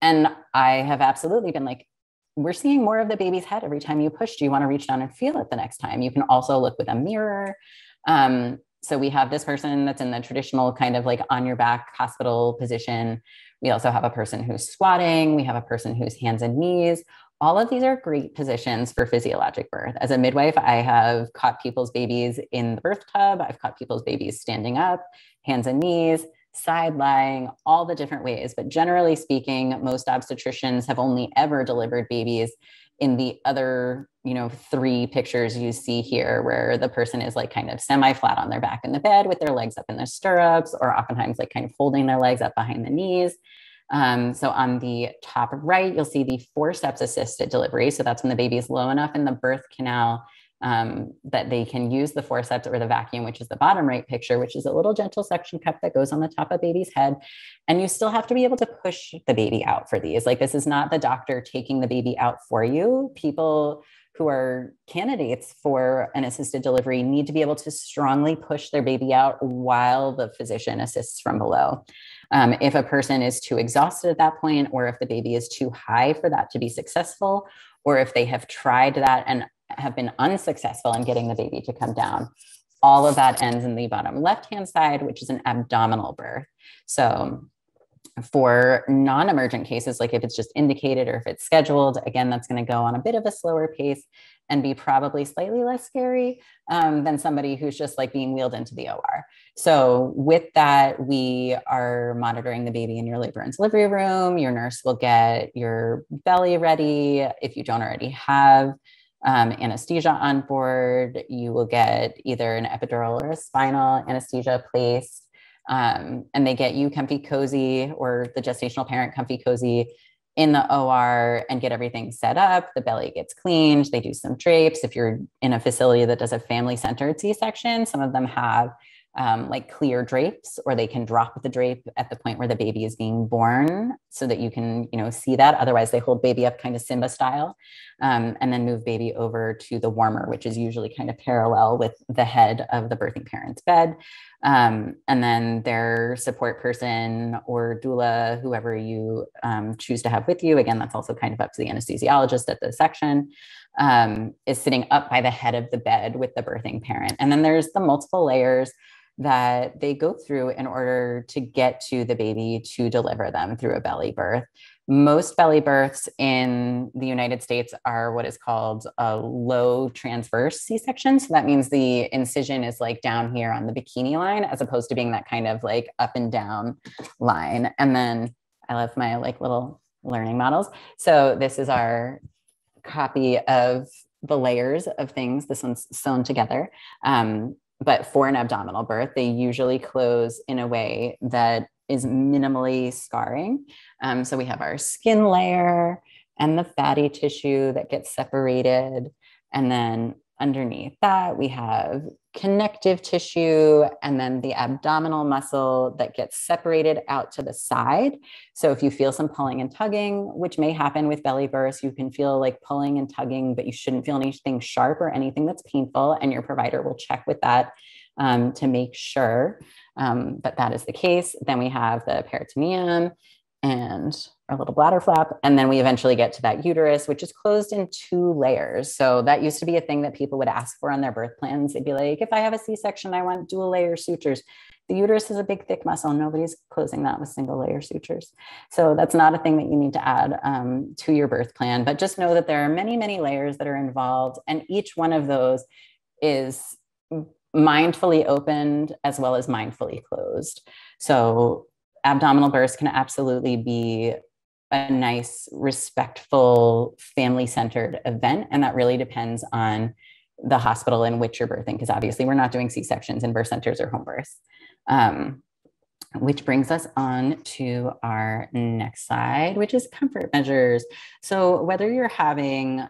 And I have absolutely been like, we're seeing more of the baby's head every time you push. Do you want to reach down and feel it the next time? You can also look with a mirror. So we have this person that's in the traditional kind of like on your back hospital position. We also have a person who's squatting. We have a person who's hands and knees. All of these are great positions for physiologic birth. As a midwife, I have caught people's babies in the birth tub. I've caught people's babies standing up, hands and knees, side lying, all the different ways. But generally speaking, most obstetricians have only ever delivered babies in the other, 3 pictures you see here, where the person is like kind of semi-flat on their back in the bed with their legs up in the stirrups, or oftentimes like kind of holding their legs up behind the knees. So on the top right, you'll see the forceps assisted delivery. So that's when the baby is low enough in the birth canal that they can use the forceps or the vacuum, which is the bottom right picture, which is a little gentle suction cup that goes on the top of baby's head. And you still have to be able to push the baby out for these. Like, this is not the doctor taking the baby out for you. People who are candidates for an assisted delivery need to be able to strongly push their baby out while the physician assists from below. If a person is too exhausted at that point, or if the baby is too high for that to be successful, or if they have tried that and have been unsuccessful in getting the baby to come down, all of that ends in the bottom left-hand side, which is an abdominal birth. So for non-emergent cases, like if it's just indicated or if it's scheduled, again, that's going to go on a bit of a slower pace and be probably slightly less scary than somebody who's just like being wheeled into the OR. So with that, we are monitoring the baby in your labor and delivery room. Your nurse will get your belly ready. If you don't already have anesthesia on board, you will get either an epidural or a spinal anesthesia placed. And they get you comfy cozy, or the gestational parent comfy cozy, in the OR and get everything set up. The belly gets cleaned. They do some drapes. If you're in a facility that does a family-centered C-section, some of them have like clear drapes, or they can drop the drape at the point where the baby is being born so that you can, see that. Otherwise, they hold baby up kind of Simba style, and then move baby over to the warmer, which is usually kind of parallel with the head of the birthing parent's bed. And then their support person or doula, whoever you choose to have with you, again, that's also kind of up to the anesthesiologist at the section, is sitting up by the head of the bed with the birthing parent. And then there's the multiple layers that they go through in order to get to the baby to deliver them through a belly birth. Most belly births in the United States are what is called a low transverse C-section. So that means the incision is like down here on the bikini line, as opposed to being that kind of like up and down line. And then I love my like little learning models. So this is our copy of the layers of things. This one's sewn together. But for an abdominal birth, they usually close in a way that is minimally scarring. So we have our skin layer and the fatty tissue that gets separated. And then underneath that, we have connective tissue, and then the abdominal muscle that gets separated out to the side. So if you feel some pulling and tugging, which may happen with belly births, you can feel like pulling and tugging, but you shouldn't feel anything sharp or anything that's painful. And your provider will check with that to make sure that that is the case. Then we have the peritoneum and our little bladder flap. And then we eventually get to that uterus, which is closed in 2 layers. So that used to be a thing that people would ask for on their birth plans. They'd be like, if I have a C-section, I want dual layer sutures. The uterus is a big, thick muscle. Nobody's closing that with single layer sutures. So that's not a thing that you need to add to your birth plan, but just know that there are many, many layers that are involved. And each one of those is mindfully opened as well as mindfully closed. So abdominal births can absolutely be a nice, respectful, family-centered event. And that really depends on the hospital in which you're birthing, because obviously we're not doing C-sections in birth centers or home births. Which brings us on to our next slide, which is comfort measures. So whether you're having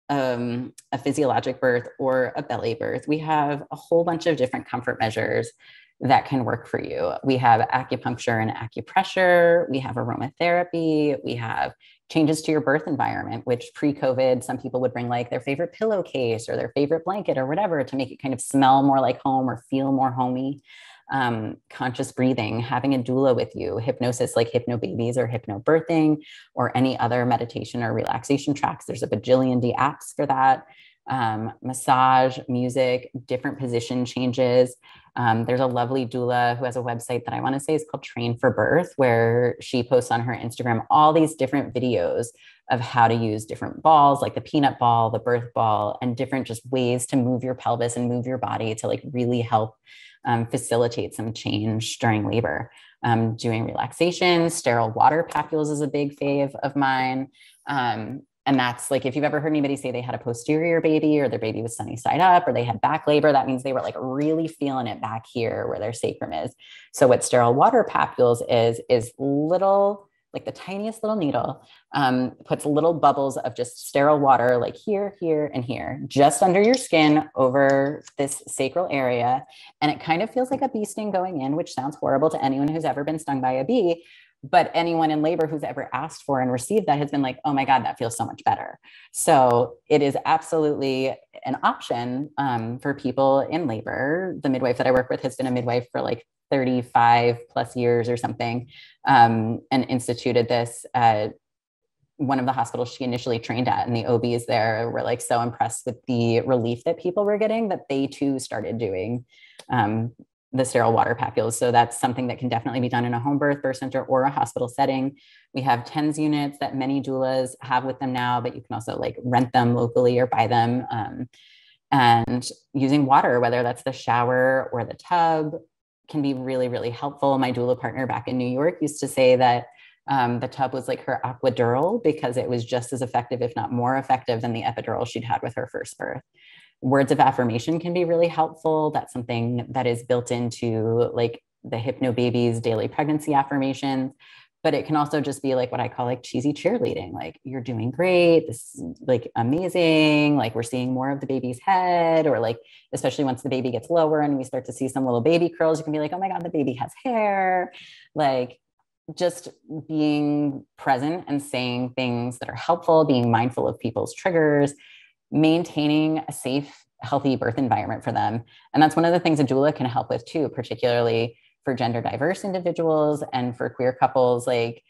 a physiologic birth or a belly birth, we have a whole bunch of different comfort measures that can work for you. We have acupuncture and acupressure, we have aromatherapy, we have changes to your birth environment, which pre-COVID, some people would bring like their favorite pillowcase or their favorite blanket or whatever to make it kind of smell more like home or feel more homey. Conscious breathing, having a doula with you, hypnosis like hypnobabies or hypnobirthing, or any other meditation or relaxation tracks. There's a bajillion apps for that. Massage, music, different position changes. There's a lovely doula who has a website that I want to say is called Train for Birth, where she posts on her Instagram all these different videos of how to use different balls, like the peanut ball, the birth ball, and different just ways to move your pelvis and move your body to like really help facilitate some change during labor. Doing relaxation, sterile water papules is a big fave of mine. And that's like, if you've ever heard anybody say they had a posterior baby or their baby was sunny side up or they had back labor, that means they were like really feeling it back here where their sacrum is. So what sterile water papules is little, like the tiniest little needle, puts little bubbles of just sterile water, like here, here, and here, just under your skin over this sacral area. And it kind of feels like a bee sting going in, which sounds horrible to anyone who's ever been stung by a bee. But anyone in labor who's ever asked for and received that has been like, oh my God, that feels so much better. So it is absolutely an option for people in labor. The midwife that I work with has been a midwife for like 35 plus years or something, and instituted this at one of the hospitals she initially trained at. And the OBs there were like so impressed with the relief that people were getting that they too started doing the sterile water papules. So that's something that can definitely be done in a home birth center or a hospital setting. We have TENS units that many doulas have with them now, but you can also like rent them locally or buy them. And using water, whether that's the shower or the tub, can be really, really helpful. My doula partner back in New York used to say that the tub was like her aquadural because it was just as effective, if not more effective, than the epidural she'd had with her first birth. Words of affirmation can be really helpful. That's something that is built into like the hypnobabies daily pregnancy affirmations, but it can also just be like what I call like cheesy cheerleading. Like, you're doing great. This is like amazing. Like, we're seeing more of the baby's head, or like, especially once the baby gets lower and we start to see some little baby curls, you can be like, oh my God, the baby has hair. Like, just being present and saying things that are helpful, being mindful of people's triggers, maintaining a safe, healthy birth environment for them. And that's one of the things a doula can help with too, particularly for gender diverse individuals and for queer couples, like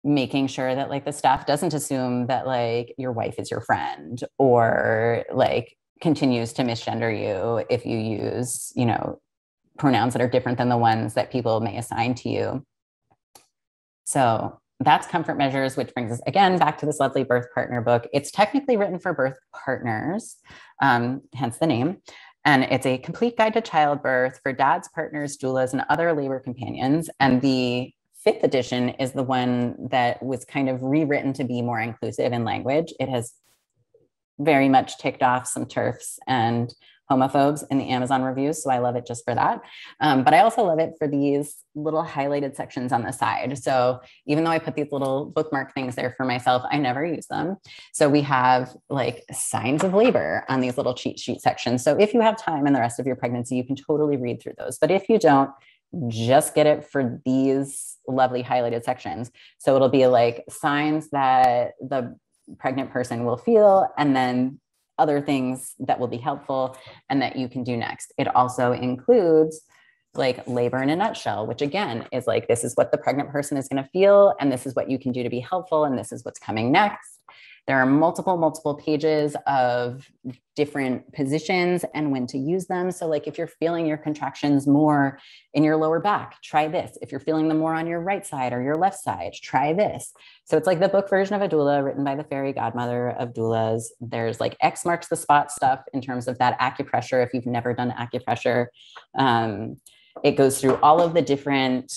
making sure that like the staff doesn't assume that like your wife is your friend, or like continues to misgender you if you use, you know, pronouns that are different than the ones that people may assign to you. So that's comfort measures, which brings us again back to this lovely birth partner book. It's technically written for birth partners, hence the name. And it's a complete guide to childbirth for dads, partners, doulas, and other labor companions. And the 5th edition is the one that was kind of rewritten to be more inclusive in language. It has very much ticked off some TERFs and homophobes in the Amazon reviews. So I love it just for that. But I also love it for these little highlighted sections on the side. So even though I put these little bookmark things there for myself, I never use them. So we have like signs of labor on these little cheat sheet sections. So if you have time in the rest of your pregnancy, you can totally read through those. But if you don't, just get it for these lovely highlighted sections. So it'll be like signs that the pregnant person will feel, and then other things that will be helpful and that you can do next. It also includes like labor in a nutshell, which again is like, this is what the pregnant person is going to feel, and this is what you can do to be helpful, and this is what's coming next. There are multiple pages of different positions and when to use them. So like if you're feeling your contractions more in your lower back, try this. If you're feeling them more on your right side or your left side, try this. So it's like the book version of a doula written by the fairy godmother of doulas. There's like X marks the spot stuff in terms of that acupressure. If you've never done acupressure, it goes through all of the different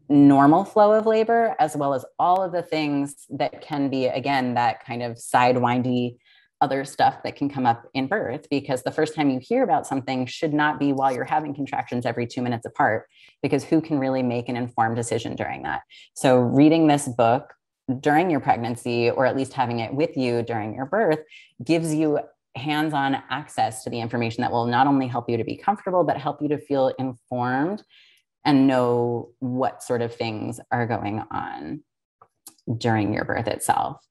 normal flow of labor, as well as all of the things that can be, again, that kind of sidewindy other stuff that can come up in birth, because the first time you hear about something should not be while you're having contractions every 2 minutes apart, because who can really make an informed decision during that? So reading this book during your pregnancy, or at least having it with you during your birth, gives you hands-on access to the information that will not only help you to be comfortable, but help you to feel informed and know what sort of things are going on during your birth itself.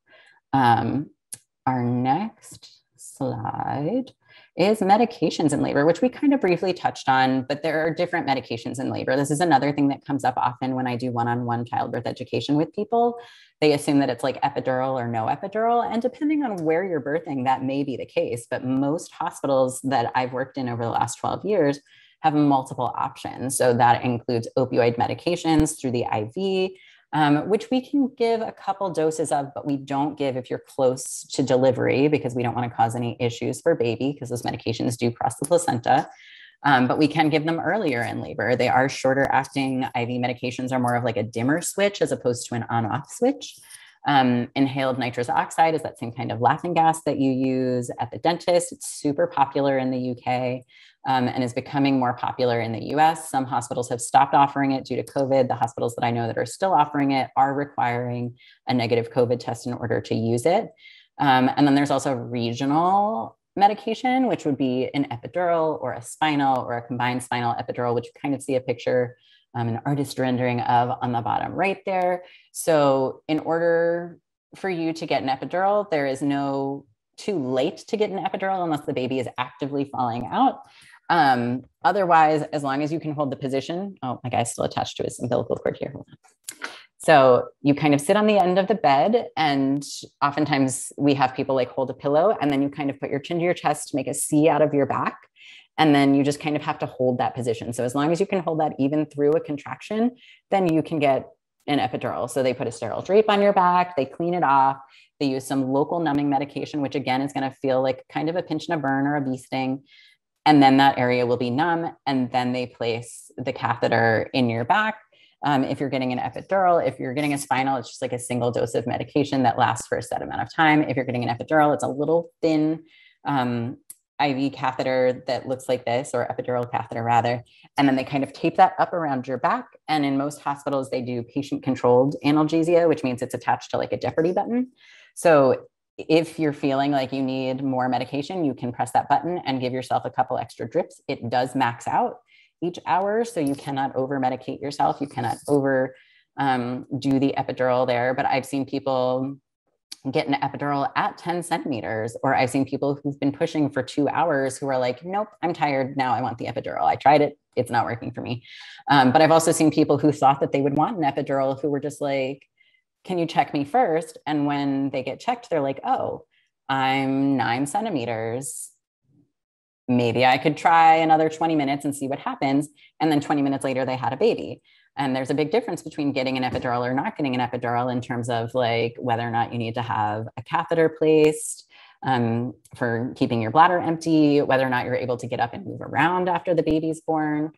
Our next slide is medications in labor, which we kind of briefly touched on, but there are different medications in labor. This is another thing that comes up often when I do one-on-one childbirth education with people. They assume that it's like epidural or no epidural. And depending on where you're birthing, that may be the case. But most hospitals that I've worked in over the last 12 years have multiple options. So that includes opioid medications through the IV, which we can give a couple doses of, but we don't give if you're close to delivery, because we don't want to cause any issues for baby, because those medications do cross the placenta. But we can give them earlier in labor. They are shorter acting. IV medications are more of like a dimmer switch as opposed to an on-off switch. Inhaled nitrous oxide is that same kind of laughing gas that you use at the dentist. It's super popular in the UK. And is becoming more popular in the US. Some hospitals have stopped offering it due to COVID. The hospitals that I know that are still offering it are requiring a negative COVID test in order to use it. And then there's also regional medication, which would be an epidural or a spinal or a combined spinal epidural, which you kind of see a picture, an artist rendering of on the bottom right there. So in order for you to get an epidural, there is no too late to get an epidural unless the baby is actively falling out. Otherwise, as long as you can hold the position, oh, my guy's still attached to his umbilical cord here. Hold on. So you kind of sit on the end of the bed, and oftentimes we have people like hold a pillow, and then you kind of put your chin to your chest to make a C out of your back. And then you just kind of have to hold that position. So as long as you can hold that even through a contraction, then you can get an epidural. So they put a sterile drape on your back, they clean it off, they use some local numbing medication, which again is going to feel like kind of a pinch and a burn or a bee sting. And then that area will be numb. And then they place the catheter in your back. If you're getting an epidural, if you're getting a spinal, it's just like a single dose of medication that lasts for a set amount of time. If you're getting an epidural, it's a little thin IV catheter that looks like this, or epidural catheter rather. And then they kind of tape that up around your back. And in most hospitals, they do patient-controlled analgesia, which means it's attached to like a Jeopardy button. So if you're feeling like you need more medication, you can press that button and give yourself a couple extra drips. It does max out each hour, so you cannot over medicate yourself. You cannot over do the epidural there. But I've seen people get an epidural at 10 centimeters, or I've seen people who've been pushing for 2 hours who are like, nope, I'm tired now, I want the epidural. I tried it, it's not working for me. But I've also seen people who thought that they would want an epidural who were just like, can you check me first? And when they get checked, they're like, oh, I'm 9 centimeters. Maybe I could try another 20 minutes and see what happens. And then 20 minutes later, they had a baby. And there's a big difference between getting an epidural or not getting an epidural in terms of like whether or not you need to have a catheter placed for keeping your bladder empty, whether or not you're able to get up and move around after the baby's born.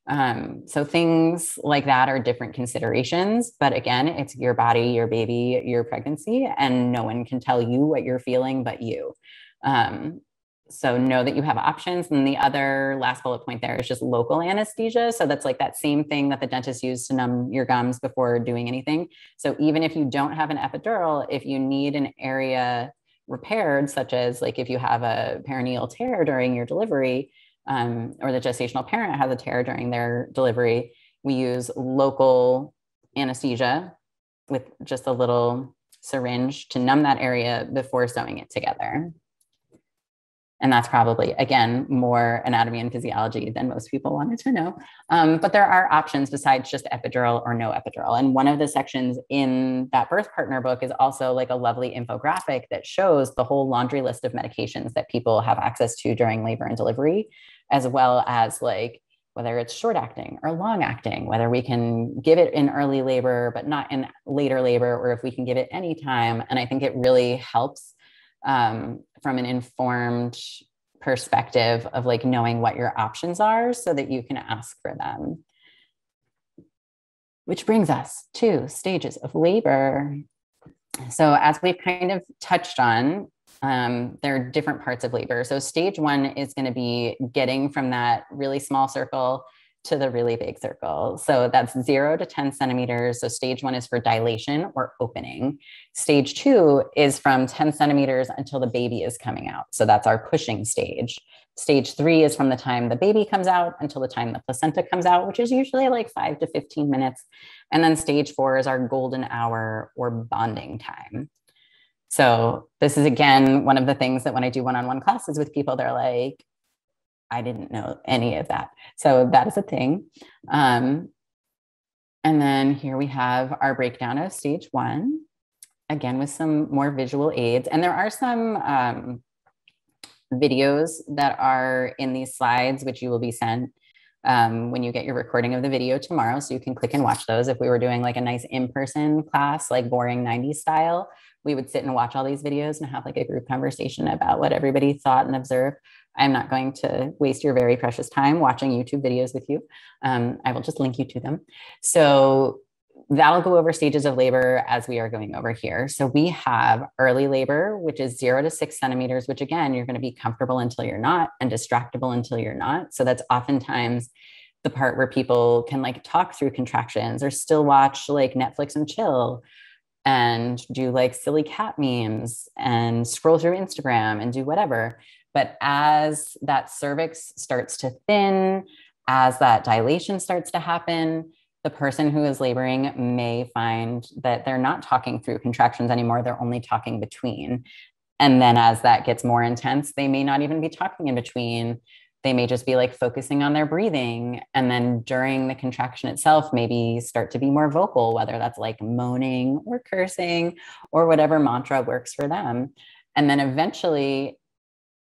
So things like that are different considerations, but again, it's your body, your baby, your pregnancy, and no one can tell you what you're feeling but you. So know that you have options. And the other last bullet point there is just local anesthesia. So that's like that same thing that the dentist used to numb your gums before doing anything. So even if you don't have an epidural, if you need an area repaired, such as like if you have a perineal tear during your delivery, or the gestational parent has a tear during their delivery, we use local anesthesia with just a little syringe to numb that area before sewing it together. And that's probably, again, more anatomy and physiology than most people wanted to know. But there are options besides just epidural or no epidural. And one of the sections in that birth partner book is also like a lovely infographic that shows the whole laundry list of medications that people have access to during labor and delivery, as well as like whether it's short acting or long acting, whether we can give it in early labor, but not in later labor, or if we can give it anytime. And I think it really helps from an informed perspective of like knowing what your options are so that you can ask for them. which brings us to stages of labor. So as we've kind of touched on, there are different parts of labor. So stage one is going to be getting from that really small circle to the really big circle. So that's 0 to 10 centimeters. So stage one is for dilation or opening. Stage two is from 10 centimeters until the baby is coming out. So that's our pushing stage. Stage three is from the time the baby comes out until the time the placenta comes out, which is usually like 5 to 15 minutes. And then stage four is our golden hour or bonding time. So this is, again, one of the things that when I do one-on-one classes with people, they're like, I didn't know any of that. So that is a thing. And then here we have our breakdown of stage one, again, with some more visual aids. And there are some videos that are in these slides, which you will be sent when you get your recording of the video tomorrow. So you can click and watch those. If we were doing like a nice in-person class, like boring 90s style, we would sit and watch all these videos and have like a group conversation about what everybody thought and observed. I'm not going to waste your very precious time watching YouTube videos with you. I will just link you to them. So that'll go over stages of labor as we are going over here. So we have early labor, which is 0 to 6 centimeters, which again, you're going to be comfortable until you're not and distractible until you're not. So that's oftentimes the part where people can like talk through contractions or still watch like Netflix and chill and do like silly cat memes and scroll through Instagram and do whatever. But as that cervix starts to thin, as that dilation starts to happen, the person who is laboring may find that they're not talking through contractions anymore. They're only talking between. And then as that gets more intense, they may not even be talking in between. They may just be like focusing on their breathing. And then during the contraction itself, maybe start to be more vocal, whether that's like moaning or cursing or whatever mantra works for them. And then eventually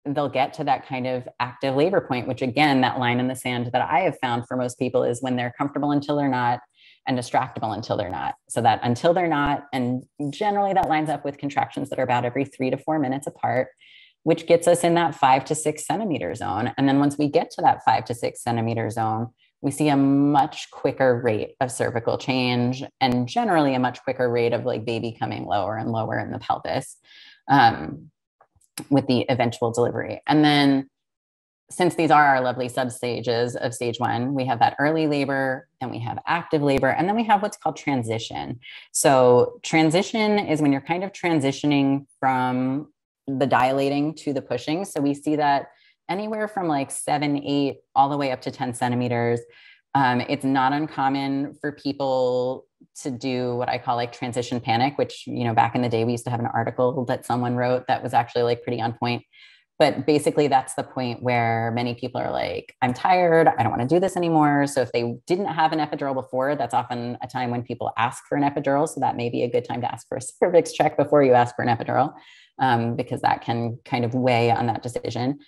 they'll get to that kind of active labor point, which again, that line in the sand that I have found for most people is when they're comfortable until they're not and distractible until they're not. So that until they're not, and generally that lines up with contractions that are about every 3 to 4 minutes apart, which gets us in that 5 to 6 centimeter zone. And then once we get to that 5 to 6 centimeter zone, we see a much quicker rate of cervical change and generally a much quicker rate of like baby coming lower and lower in the pelvis. With the eventual delivery. And then since these are our lovely substages of stage one, we have that early labor, then we have active labor, and then we have what's called transition. So transition is when you're kind of transitioning from the dilating to the pushing. So we see that anywhere from like 7, 8, all the way up to 10 centimeters. It's not uncommon for people to do what I call like transition panic, which, you know, back in the day, we used to have an article that someone wrote that was actually like pretty on point. But basically that's the point where many people are like, I'm tired, I don't want to do this anymore. So if they didn't have an epidural before, that's often a time when people ask for an epidural. So that may be a good time to ask for a cervix check before you ask for an epidural, because that can kind of weigh on that decision.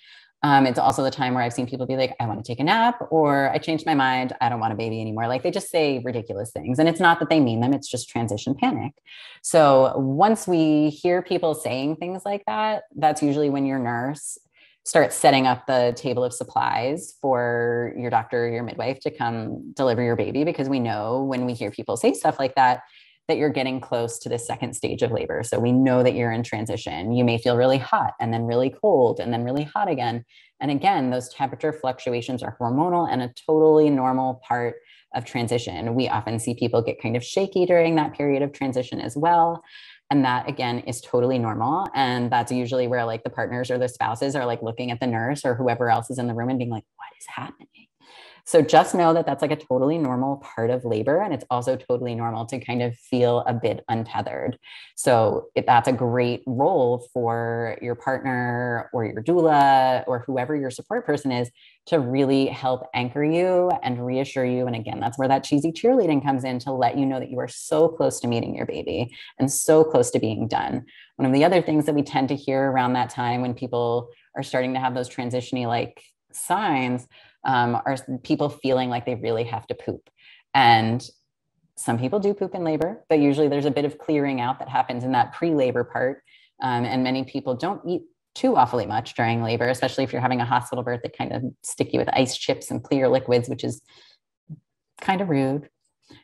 It's also the time where I've seen people be like, I want to take a nap, or I changed my mind, I don't want a baby anymore. Like they just say ridiculous things. And it's not that they mean them, it's just transition panic. So once we hear people saying things like that, that's usually when your nurse starts setting up the table of supplies for your doctor or your midwife to come deliver your baby, because we know when we hear people say stuff like that, that you're getting close to the second stage of labor. So we know that you're in transition. You may feel really hot and then really cold and then really hot again. And again, those temperature fluctuations are hormonal and a totally normal part of transition. We often see people get kind of shaky during that period of transition as well. And that again is totally normal. And that's usually where like the partners or the spouses are like looking at the nurse or whoever else is in the room and being like, what is happening? So just know that that's like a totally normal part of labor. And it's also totally normal to kind of feel a bit untethered. So that's a great role for your partner or your doula or whoever your support person is to really help anchor you and reassure you. And again, that's where that cheesy cheerleading comes in, to let you know that you are so close to meeting your baby and so close to being done. One of the other things that we tend to hear around that time when people are starting to have those transition-y like signs are people feeling like they really have to poop. And some people do poop in labor, but usually there's a bit of clearing out that happens in that pre-labor part. And many people don't eat too awfully much during labor, especially if you're having a hospital birth that kind of stick you with ice chips and clear liquids, which is kind of rude.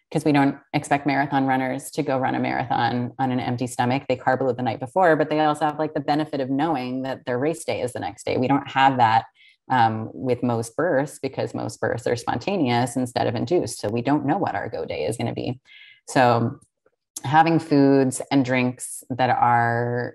because we don't expect marathon runners to go run a marathon on an empty stomach. They carb load the night before, but they also have like the benefit of knowing that their race day is the next day. We don't have that with most births, because most births are spontaneous instead of induced. So we don't know what our go day is going to be. So having foods and drinks that are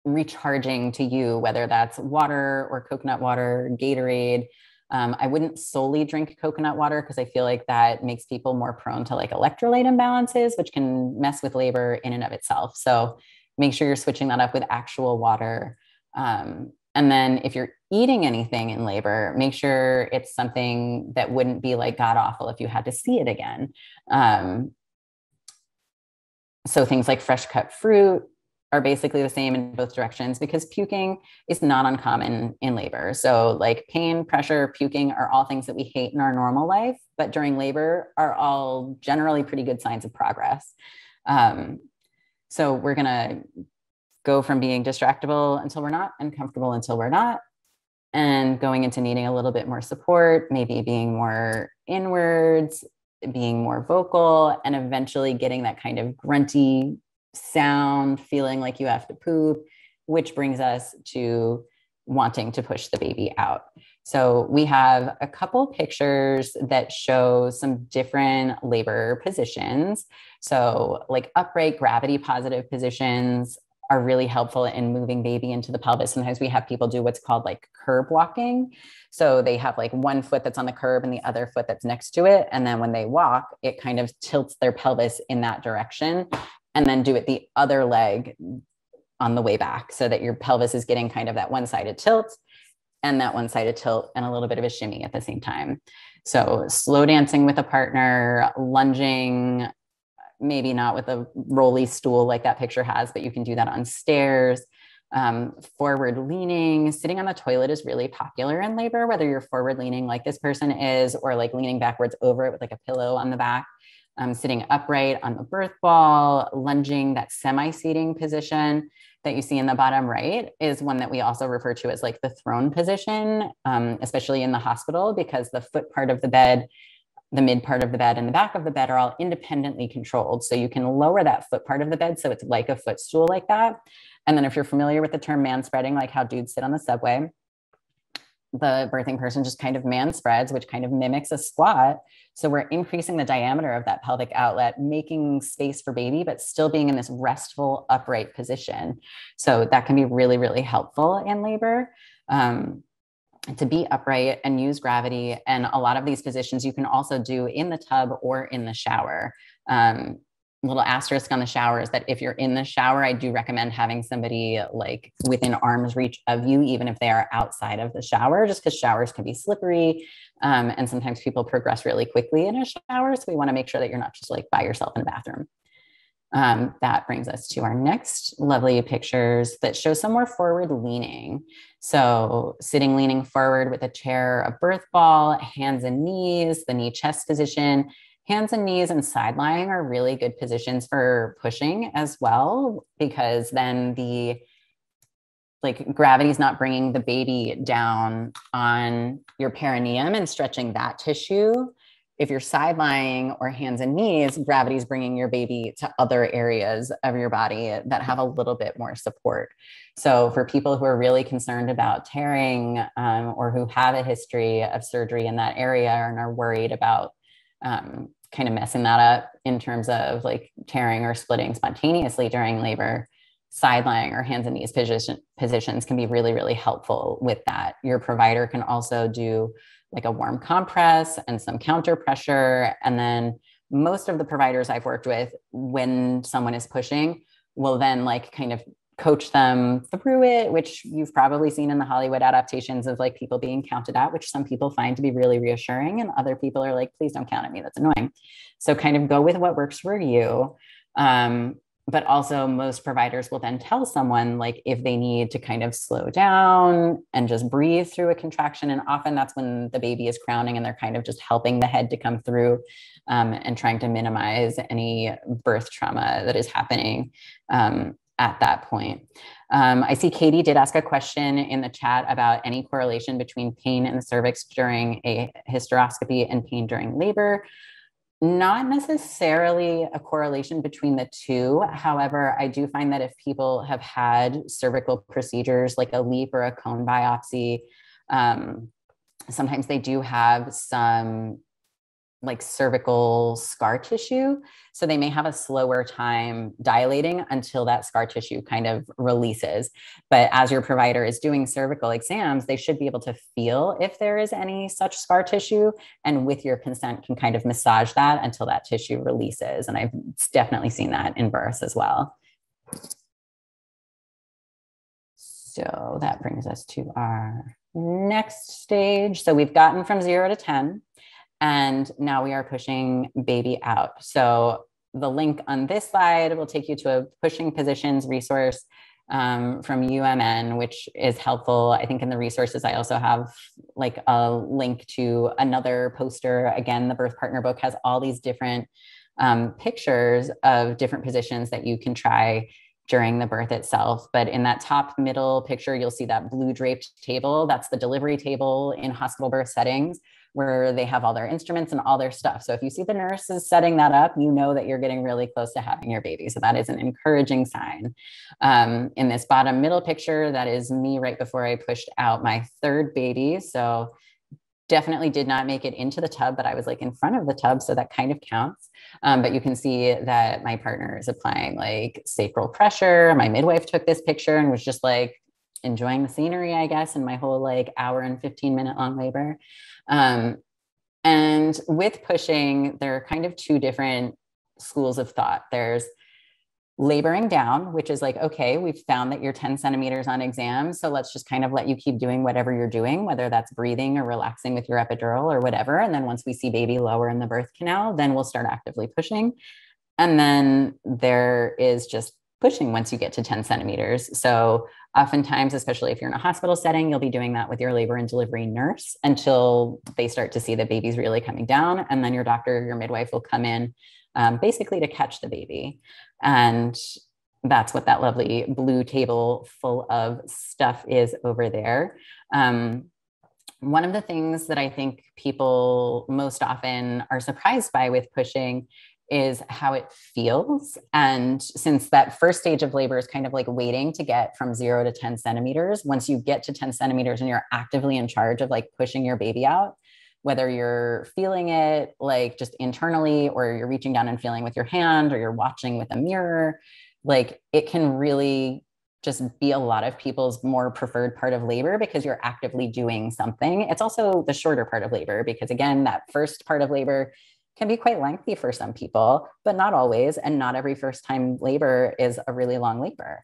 recharging to you, whether that's water or coconut water, Gatorade. I wouldn't solely drink coconut water because I feel like that makes people more prone to like electrolyte imbalances, which can mess with labor in and of itself. So make sure you're switching that up with actual water. And then if you're eating anything in labor, make sure it's something that wouldn't be like god awful if you had to see it again. So things like fresh cut fruit are basically the same in both directions, because puking is not uncommon in labor. So like pain, pressure, puking are all things that we hate in our normal life, but during labor are all generally pretty good signs of progress. So we're going to go from being distractible until we're not, and comfortable until we're not, and going into needing a little bit more support, maybe being more inwards, being more vocal, and eventually getting that kind of grunty sound, feeling like you have to poop, which brings us to wanting to push the baby out. So we have a couple pictures that show some different labor positions. So like upright gravity positive positions are really helpful in moving baby into the pelvis. Sometimes we have people do what's called like curb walking. So they have like one foot that's on the curb and the other foot that's next to it. And then when they walk, it kind of tilts their pelvis in that direction, and then do it the other leg on the way back, so that your pelvis is getting kind of that one-sided tilt and that one-sided tilt and a little bit of a shimmy at the same time. So slow dancing with a partner, lunging, maybe not with a rolly stool like that picture has, but you can do that on stairs. Forward leaning, sitting on the toilet is really popular in labor, whether you're forward leaning like this person is, or like leaning backwards over it with like a pillow on the back. Sitting upright on the birth ball, lunging, that semi-seating position that you see in the bottom right is one that we also refer to as like the throne position, especially in the hospital, because the foot part of the bed, the mid part of the bed, and the back of the bed are all independently controlled. So you can lower that foot part of the bed so it's like a footstool like that. And then if you're familiar with the term man spreading, like how dudes sit on the subway, the birthing person just kind of man spreads, which kind of mimics a squat. So we're increasing the diameter of that pelvic outlet, making space for baby, but still being in this restful upright position. So that can be really, really helpful in labor, to be upright and use gravity. And a lot of these positions you can also do in the tub or in the shower. Little asterisk on the shower is that if you're in the shower, I do recommend having somebody like within arm's reach of you, even if they are outside of the shower, just because showers can be slippery. And sometimes people progress really quickly in a shower. So we want to make sure that you're not just like by yourself in a bathroom. That brings us to our next lovely pictures that show some more forward leaning. So sitting, leaning forward with a chair, a birth ball, hands and knees, the knee chest position. Hands and knees and side lying are really good positions for pushing as well, because then the like gravity is not bringing the baby down on your perineum and stretching that tissue. If you're side lying or hands and knees, gravity is bringing your baby to other areas of your body that have a little bit more support. So for people who are really concerned about tearing, or who have a history of surgery in that area and are worried about kind of messing that up in terms of like tearing or splitting spontaneously during labor, side lying or hands and knees positions can be really, really helpful with that. Your provider can also do like a warm compress and some counter pressure. And then most of the providers I've worked with, when someone is pushing, will then like kind of coach them through it, which you've probably seen in the Hollywood adaptations of like people being counted out, which some people find to be really reassuring. And other people are like, please don't count at me. That's annoying. So kind of go with what works for you. But also most providers will then tell someone like if they need to kind of slow down and just breathe through a contraction. And often that's when the baby is crowning and they're kind of just helping the head to come through, and trying to minimize any birth trauma that is happening at that point. I see Katie did ask a question in the chat about any correlation between pain in the cervix during a hysteroscopy and pain during labor. Not necessarily a correlation between the two. However, I do find that if people have had cervical procedures like a LEEP or a cone biopsy, sometimes they do have some like cervical scar tissue. So they may have a slower time dilating until that scar tissue kind of releases. But as your provider is doing cervical exams, they should be able to feel if there is any such scar tissue, and with your consent can kind of massage that until that tissue releases. And I've definitely seen that in births as well. So that brings us to our next stage. So we've gotten from 0 to 10. And now we are pushing baby out. So the link on this slide will take you to a pushing positions resource from UMN, which is helpful. I think in the resources, I also have like a link to another poster. Again, the Birth Partner book has all these different pictures of different positions that you can try during the birth itself. But in that top middle picture, you'll see that blue draped table. That's the delivery table in hospital birth settings, where they have all their instruments and all their stuff. So if you see the nurses setting that up, you know that you're getting really close to having your baby. So that is an encouraging sign. In this bottom middle picture, that is me right before I pushed out my third baby. So definitely did not make it into the tub, but I was like in front of the tub. So that kind of counts. But you can see that my partner is applying like sacral pressure. My midwife took this picture and was just like enjoying the scenery, I guess, in my whole like hour and 15-minute long labor. And with pushing, there are kind of two different schools of thought. There's laboring down, which is like, okay, we've found that you're 10 centimeters on exam. So let's just kind of let you keep doing whatever you're doing, whether that's breathing or relaxing with your epidural or whatever. And then once we see baby lower in the birth canal, then we'll start actively pushing. And then there is just pushing once you get to 10 centimeters. So oftentimes, especially if you're in a hospital setting, you'll be doing that with your labor and delivery nurse until they start to see the baby's really coming down. And then your doctor, your midwife will come in basically to catch the baby. And that's what that lovely blue table full of stuff is over there. One of the things that I think people most often are surprised by with pushing is how it feels. And since that first stage of labor is kind of like waiting to get from 0 to 10 centimeters, once you get to 10 centimeters and you're actively in charge of like pushing your baby out, whether you're feeling it like just internally, or you're reaching down and feeling with your hand, or you're watching with a mirror, like it can really just be a lot of people's more preferred part of labor because you're actively doing something. It's also the shorter part of labor because, again, that first part of labor can be quite lengthy for some people, but not always. And not every first time labor is a really long labor.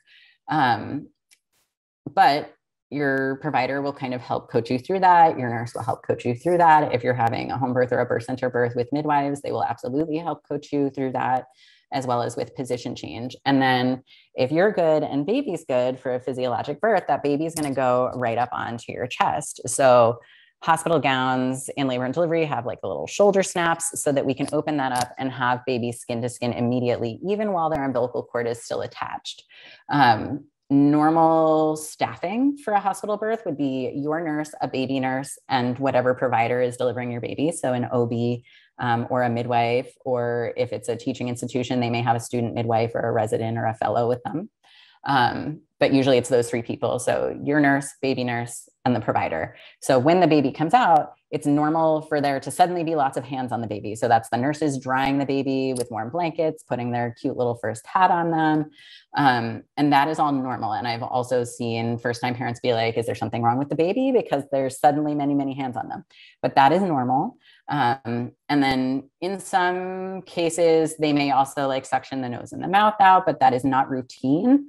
But your provider will kind of help coach you through that. Your nurse will help coach you through that. If you're having a home birth or a birth center birth with midwives, they will absolutely help coach you through that, as well as with position change. And then if you're good and baby's good for a physiologic birth, that baby's going to go right up onto your chest. So hospital gowns in labor and delivery have like the little shoulder snaps so that we can open that up and have baby skin to skin immediately, even while their umbilical cord is still attached. Normal staffing for a hospital birth would be your nurse, a baby nurse, and whatever provider is delivering your baby. So an OB or a midwife, or if it's a teaching institution, they may have a student midwife or a resident or a fellow with them. But usually it's those three people. So your nurse, baby nurse, and the provider. So when the baby comes out, it's normal for there to suddenly be lots of hands on the baby. So that's the nurses drying the baby with warm blankets, putting their cute little first hat on them. And that is all normal. And I've also seen first-time parents be like, is there something wrong with the baby? Because there's suddenly many, many hands on them. But that is normal. And then in some cases, they may also like suction the nose and the mouth out, but that is not routine.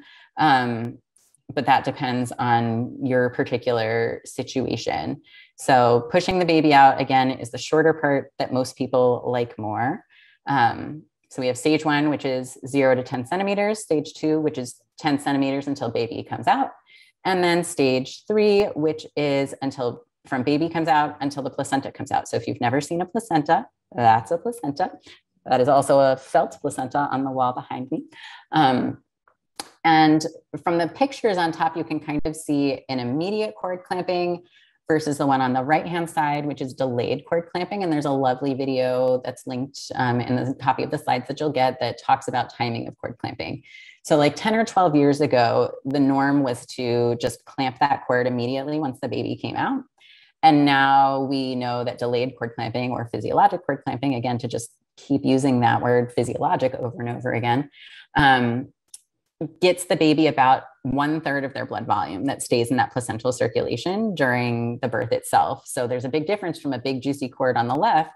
But that depends on your particular situation. So pushing the baby out, again, is the shorter part that most people like more. So we have stage 1, which is 0 to 10 centimeters, stage 2, which is 10 centimeters until baby comes out. And then stage 3, which is until from baby comes out until the placenta comes out. So if you've never seen a placenta, that's a placenta. That is also a felt placenta on the wall behind me. And from the pictures on top, you can kind of see an immediate cord clamping versus the one on the right-hand side, which is delayed cord clamping. And there's a lovely video that's linked in the copy of the slides that you'll get that talks about timing of cord clamping. So like 10 or 12 years ago, the norm was to just clamp that cord immediately once the baby came out. And now we know that delayed cord clamping or physiologic cord clamping, again, to just keep using that word physiologic over and over again, gets the baby about 1/3 of their blood volume that stays in that placental circulation during the birth itself. So there's a big difference from a big juicy cord on the left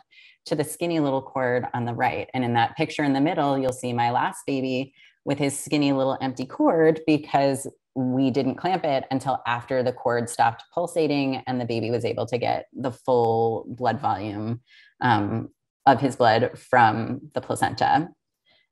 to the skinny little cord on the right. And in that picture in the middle, you'll see my last baby with his skinny little empty cord because we didn't clamp it until after the cord stopped pulsating and the baby was able to get the full blood volume of his blood from the placenta.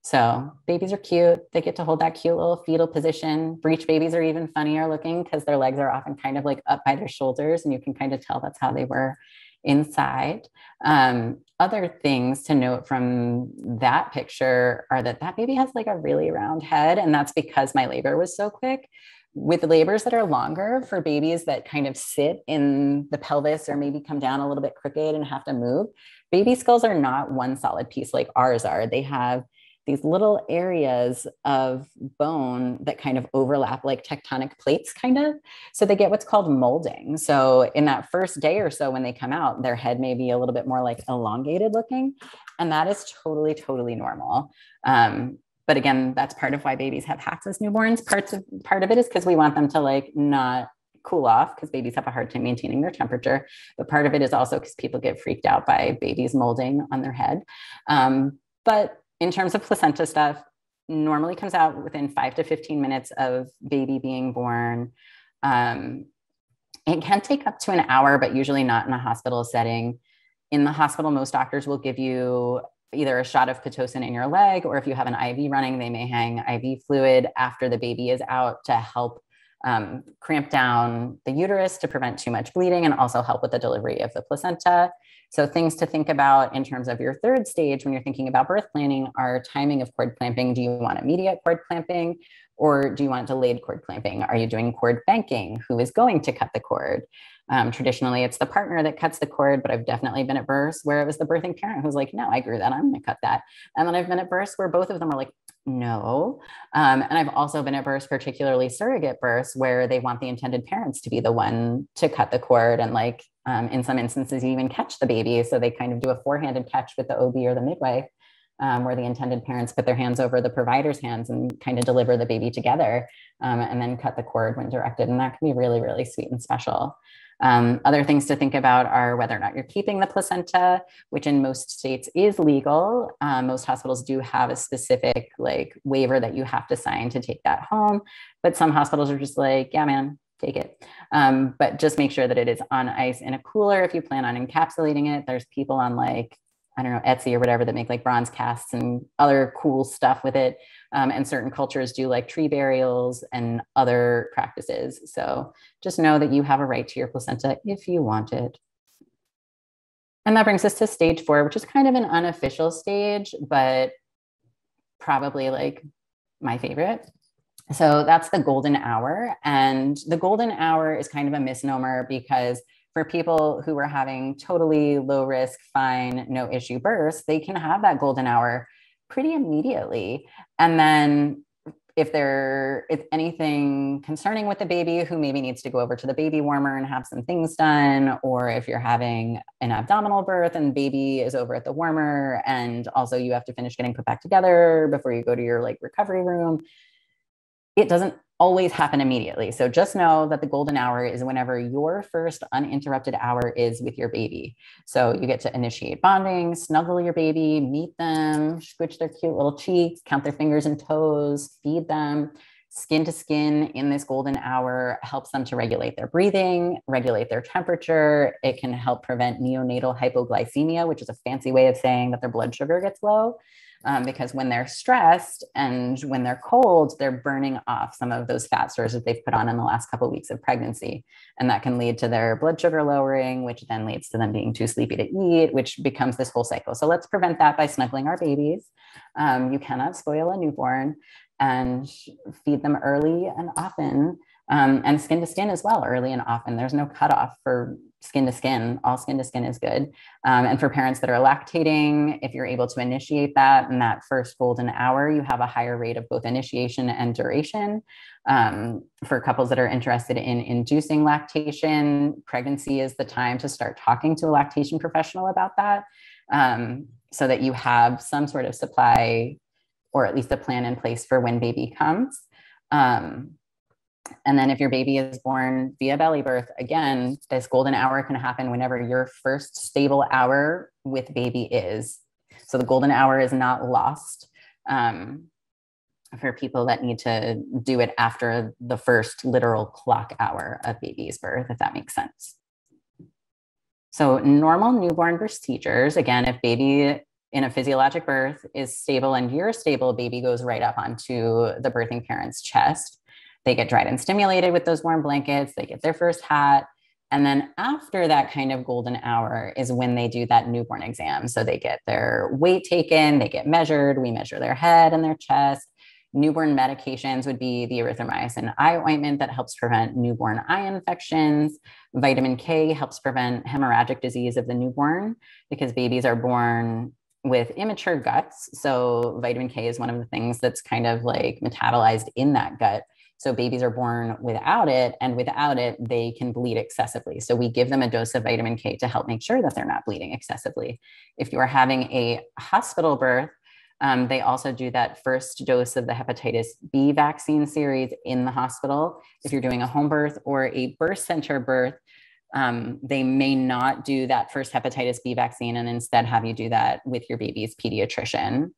So babies are cute. They get to hold that cute little fetal position. Breech babies are even funnier looking because their legs are often kind of like up by their shoulders, and you can kind of tell that's how they were inside. Other things to note from that picture are that that baby has like a really round head, and that's because my labor was so quick. With labors that are longer, for babies that kind of sit in the pelvis or maybe come down a little bit crooked and have to move, baby skulls are not one solid piece like ours are. They have these little areas of bone that kind of overlap like tectonic plates kind of. So they get what's called molding. So in that first day or so when they come out, their head may be a little bit more like elongated looking. And that is totally, totally normal. But again, that's part of why babies have hats as newborns. Part of it is because we want them to like not cool off because babies have a hard time maintaining their temperature. But part of it is also because people get freaked out by babies molding on their head. But in terms of placenta stuff, normally comes out within 5 to 15 minutes of baby being born. It can take up to an hour, but usually not in a hospital setting. In the hospital, most doctors will give you either a shot of Pitocin in your leg, or if you have an IV running, they may hang IV fluid after the baby is out to help cramp down the uterus to prevent too much bleeding and also help with the delivery of the placenta. So things to think about in terms of your third stage when you're thinking about birth planning are timing of cord clamping. Do you want immediate cord clamping or do you want delayed cord clamping? Are you doing cord banking? Who is going to cut the cord? Traditionally, it's the partner that cuts the cord, but I've definitely been at births where it was the birthing parent who's like, no, I grew that, I'm gonna cut that. And then I've been at births where both of them are like, no. And I've also been at births, particularly surrogate births, where they want the intended parents to be the one to cut the cord and like, in some instances, even catch the baby. So they kind of do a four-handed catch with the OB or the midwife, where the intended parents put their hands over the provider's hands and kind of deliver the baby together and then cut the cord when directed. And that can be really, really sweet and special. Other things to think about are whether or not you're keeping the placenta, which in most states is legal. Most hospitals do have a specific like waiver that you have to sign to take that home. But some hospitals are just like, yeah, man, take it. But just make sure that it is on ice in a cooler if you plan on encapsulating it. There's people on like, I don't know, Etsy or whatever that make like bronze casts and other cool stuff with it. And certain cultures do like tree burials and other practices. So just know that you have a right to your placenta if you want it. And that brings us to stage 4, which is kind of an unofficial stage, but probably like my favorite. So that's the golden hour. And the golden hour is kind of a misnomer because for people who are having totally low risk, fine, no issue births, they can have that golden hour pretty immediately. And then if anything concerning with the baby who maybe needs to go over to the baby warmer and have some things done, or if you're having an abdominal birth and baby is over at the warmer and also you have to finish getting put back together before you go to your like recovery room, it doesn't always happen immediately. So just know that the golden hour is whenever your first uninterrupted hour is with your baby. So you get to initiate bonding, snuggle your baby, meet them, squish their cute little cheeks, count their fingers and toes, feed them. Skin to skin in this golden hour helps them to regulate their breathing, regulate their temperature. It can help prevent neonatal hypoglycemia, which is a fancy way of saying that their blood sugar gets low. Because when they're stressed and when they're cold, they're burning off some of those fat stores that they've put on in the last couple of weeks of pregnancy. And that can lead to their blood sugar lowering, which then leads to them being too sleepy to eat, which becomes this whole cycle. So let's prevent that by snuggling our babies. You cannot spoil a newborn and feed them early and often. And skin to skin as well, early and often. There's no cutoff for skin to skin. All skin to skin is good. And for parents that are lactating, if you're able to initiate that in that first golden hour, you have a higher rate of both initiation and duration. For couples that are interested in inducing lactation, pregnancy is the time to start talking to a lactation professional about that, so that you have some sort of supply or at least a plan in place for when baby comes. And then if your baby is born via belly birth, again, this golden hour can happen whenever your first stable hour with baby is. So the golden hour is not lost for people that need to do it after the first literal clock hour of baby's birth, if that makes sense. So normal newborn procedures, again, if baby in a physiologic birth is stable and you're stable, baby goes right up onto the birthing parent's chest. They get dried and stimulated with those warm blankets. They get their first hat. And then after that kind of golden hour is when they do that newborn exam. So they get their weight taken, they get measured. We measure their head and their chest. Newborn medications would be the erythromycin eye ointment that helps prevent newborn eye infections. Vitamin K helps prevent hemorrhagic disease of the newborn because babies are born with immature guts. So vitamin K is one of the things that's kind of like metabolized in that gut. So babies are born without it, and without it, they can bleed excessively. So we give them a dose of vitamin K to help make sure that they're not bleeding excessively. If you are having a hospital birth, they also do that first dose of the hepatitis B vaccine series in the hospital. If you're doing a home birth or a birth center birth, they may not do that first hepatitis B vaccine and instead have you do that with your baby's pediatrician.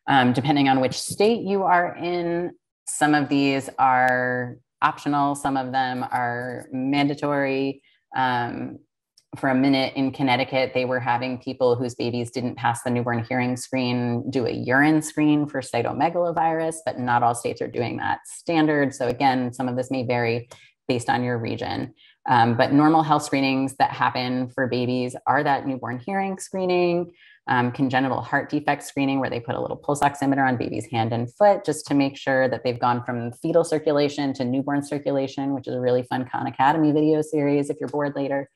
Depending on which state you are in, some of these are optional, some of them are mandatory. For a minute in Connecticut, they were having people whose babies didn't pass the newborn hearing screen do a urine screen for cytomegalovirus, but not all states are doing that standard. So again, some of this may vary based on your region. But normal health screenings that happen for babies are that newborn hearing screening, congenital heart defect screening, where they put a little pulse oximeter on baby's hand and foot just to make sure that they've gone from fetal circulation to newborn circulation, which is a really fun Khan Academy video series if you're bored later.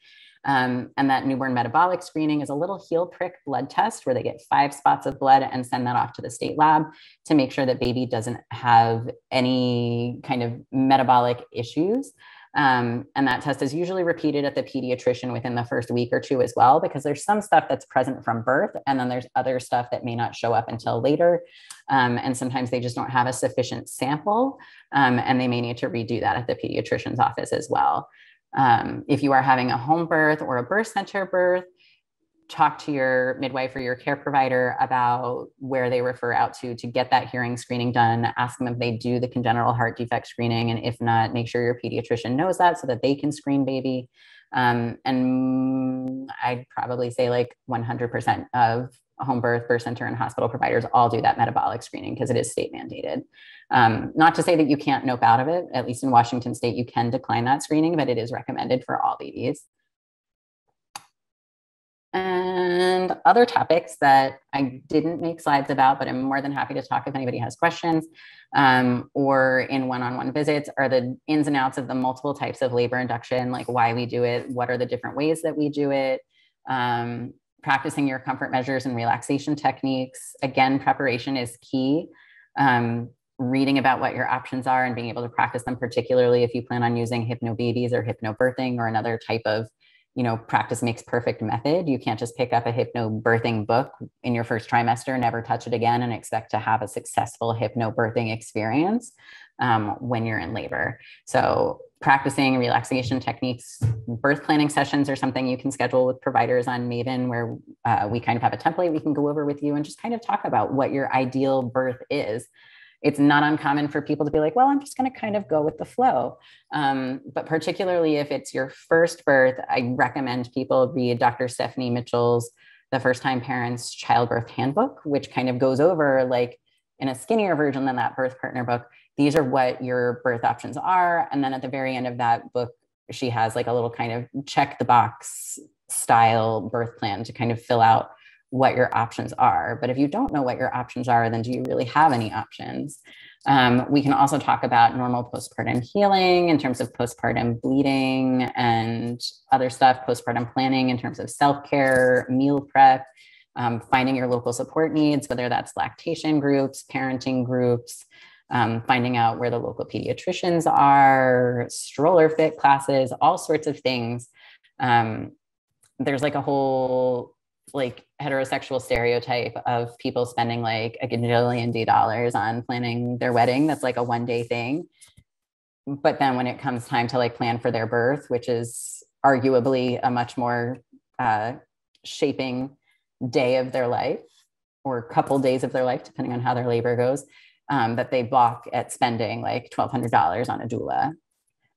And that newborn metabolic screening is a little heel prick blood test where they get 5 spots of blood and send that off to the state lab to make sure that baby doesn't have any kind of metabolic issues. And that test is usually repeated at the pediatrician within the first week or 2 as well, because there's some stuff that's present from birth, and then there's other stuff that may not show up until later. And sometimes they just don't have a sufficient sample, and they may need to redo that at the pediatrician's office as well. If you are having a home birth or a birth center birth, talk to your midwife or your care provider about where they refer out to get that hearing screening done. Ask them if they do the congenital heart defect screening. And if not, make sure your pediatrician knows that so that they can screen baby. And I'd probably say like 100% of home birth center, and hospital providers all do that metabolic screening because it is state mandated. Not to say that you can't nope out of it. At least in Washington state, you can decline that screening, but it is recommended for all babies. And other topics that I didn't make slides about, but I'm more than happy to talk if anybody has questions, or in one-on-one visits, are the ins and outs of the multiple types of labor induction, like why we do it, what are the different ways that we do it, practicing your comfort measures and relaxation techniques. Again, preparation is key. Reading about what your options are and being able to practice them, particularly if you plan on using hypnobabies or hypnobirthing or another type of practice makes perfect method. You can't just pick up a hypnobirthing book in your first trimester, never touch it again, and expect to have a successful hypnobirthing experience when you're in labor. So practicing relaxation techniques, birth planning sessions are something you can schedule with providers on Maven, where we kind of have a template we can go over with you and just kind of talk about what your ideal birth is. It's not uncommon for people to be like, well, I'm just going to kind of go with the flow. But particularly if it's your first birth, I recommend people read Dr. Stephanie Mitchell's The First Time Parents Childbirth Handbook, which kind of goes over, like in a skinnier version than that birth partner book, these are what your birth options are. And then at the very end of that book, she has like a little kind of check the box style birth plan to kind of fill out what your options are. But if you don't know what your options are, then do you really have any options? We can also talk about normal postpartum healing in terms of postpartum bleeding and other stuff, postpartum planning in terms of self-care, meal prep, finding your local support needs, whether that's lactation groups, parenting groups, finding out where the local pediatricians are, stroller fit classes, all sorts of things. There's like a whole like heterosexual stereotype of people spending like a gajillion dollars on planning their wedding. That's like a one-day thing. But then when it comes time to like plan for their birth, which is arguably a much more shaping day of their life or couple days of their life, depending on how their labor goes, that they balk at spending like $1,200 on a doula,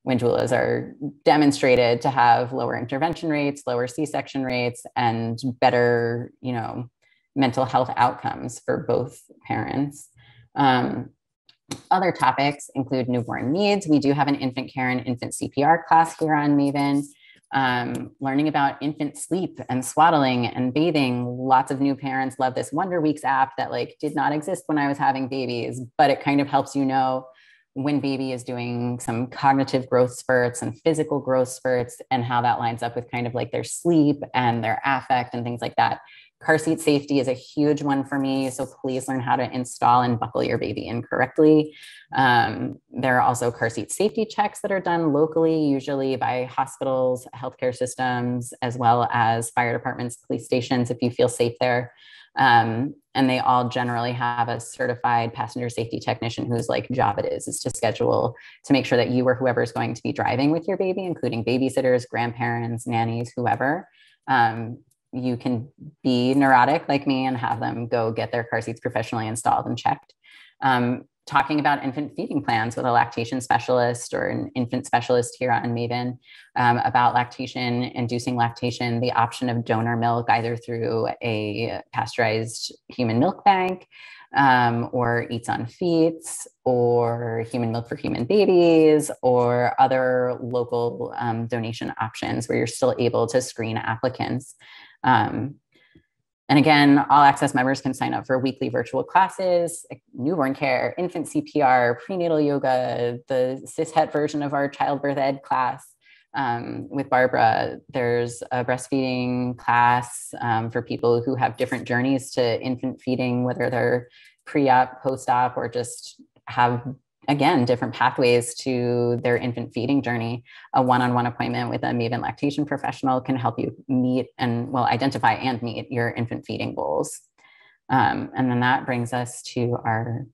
when doulas are demonstrated to have lower intervention rates, lower C-section rates, and better, you know, mental health outcomes for both parents. Other topics include newborn needs. We do have an infant care and infant CPR class here on Maven. Learning about infant sleep and swaddling and bathing. Lots of new parents love this Wonder Weeks app that like did not exist when I was having babies, but it kind of helps you know when baby is doing some cognitive growth spurts and physical growth spurts and how that lines up with kind of like their sleep and their affect and things like that. Car seat safety is a huge one for me. So please learn how to install and buckle your baby in correctly. There are also car seat safety checks that are done locally, usually by hospitals, healthcare systems, as well as fire departments, police stations, if you feel safe there. And they all generally have a certified passenger safety technician whose like job it is to schedule to make sure that you or whoever is going to be driving with your baby, including babysitters, grandparents, nannies, whoever, you can be neurotic like me and have them go get their car seats professionally installed and checked. Talking about infant feeding plans with a lactation specialist or an infant specialist here on Maven, about lactation, inducing lactation, the option of donor milk, either through a pasteurized human milk bank, or Eats on Feets, or Human Milk for Human Babies, or other local donation options where you're still able to screen applicants. And again, all access members can sign up for weekly virtual classes, newborn care, infant CPR, prenatal yoga, the cishet version of our childbirth ed class. With Barbara, there's a breastfeeding class for people who have different journeys to infant feeding, whether they're pre-op, post-op, or just have, again, different pathways to their infant feeding journey. A one-on-one appointment with a Maven lactation professional can help you meet and, well, identify and meet your infant feeding goals. And then that brings us to our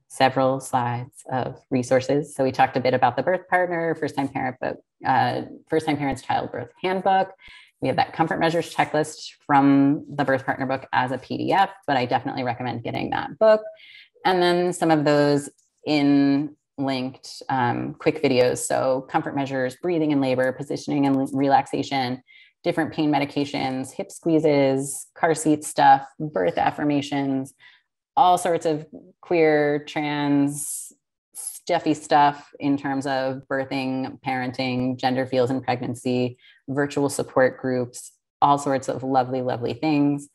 several slides of resources. So we talked a bit about the birth partner, first-time parent book, first-time parents childbirth handbook. We have that comfort measures checklist from the birth partner book as a PDF, but I definitely recommend getting that book. And then some of those in linked quick videos. So comfort measures, breathing in labor, positioning and relaxation, different pain medications, hip squeezes, car seat stuff, birth affirmations, all sorts of queer, trans, stuffy stuff in terms of birthing, parenting, gender feels in pregnancy, virtual support groups, all sorts of lovely, lovely things.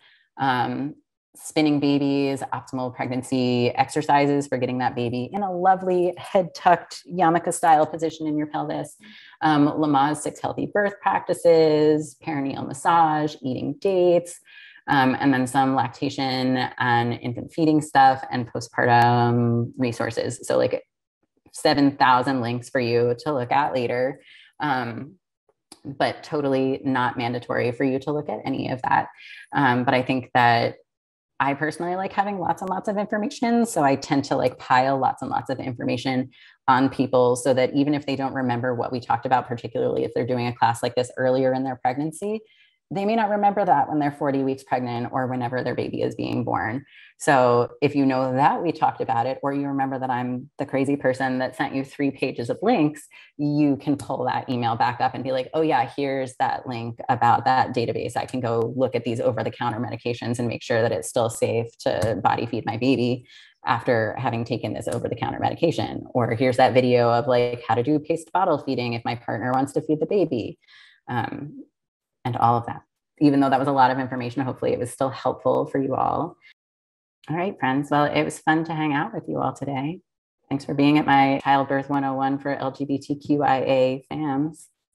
Spinning babies, optimal pregnancy exercises for getting that baby in a lovely head tucked yarmulke style position in your pelvis. Lamaze 6 healthy birth practices, perineal massage, eating dates, and then some lactation and infant feeding stuff and postpartum resources. So like 7,000 links for you to look at later, but totally not mandatory for you to look at any of that. But I think that I personally like having lots and lots of information. So I tend to like pile lots and lots of information on people so that even if they don't remember what we talked about, particularly if they're doing a class like this earlier in their pregnancy, they may not remember that when they're 40 weeks pregnant or whenever their baby is being born. So if you know that we talked about it, or you remember that I'm the crazy person that sent you 3 pages of links, you can pull that email back up and be like, oh yeah, here's that link about that database. I can go look at these over-the-counter medications and make sure that it's still safe to body feed my baby after having taken this over-the-counter medication. Or here's that video of like how to do paced bottle feeding if my partner wants to feed the baby. And all of that. Even though that was a lot of information, hopefully it was still helpful for you all. All right, friends. Well, it was fun to hang out with you all today. Thanks for being at my Childbirth 101 for LGBTQIA fams.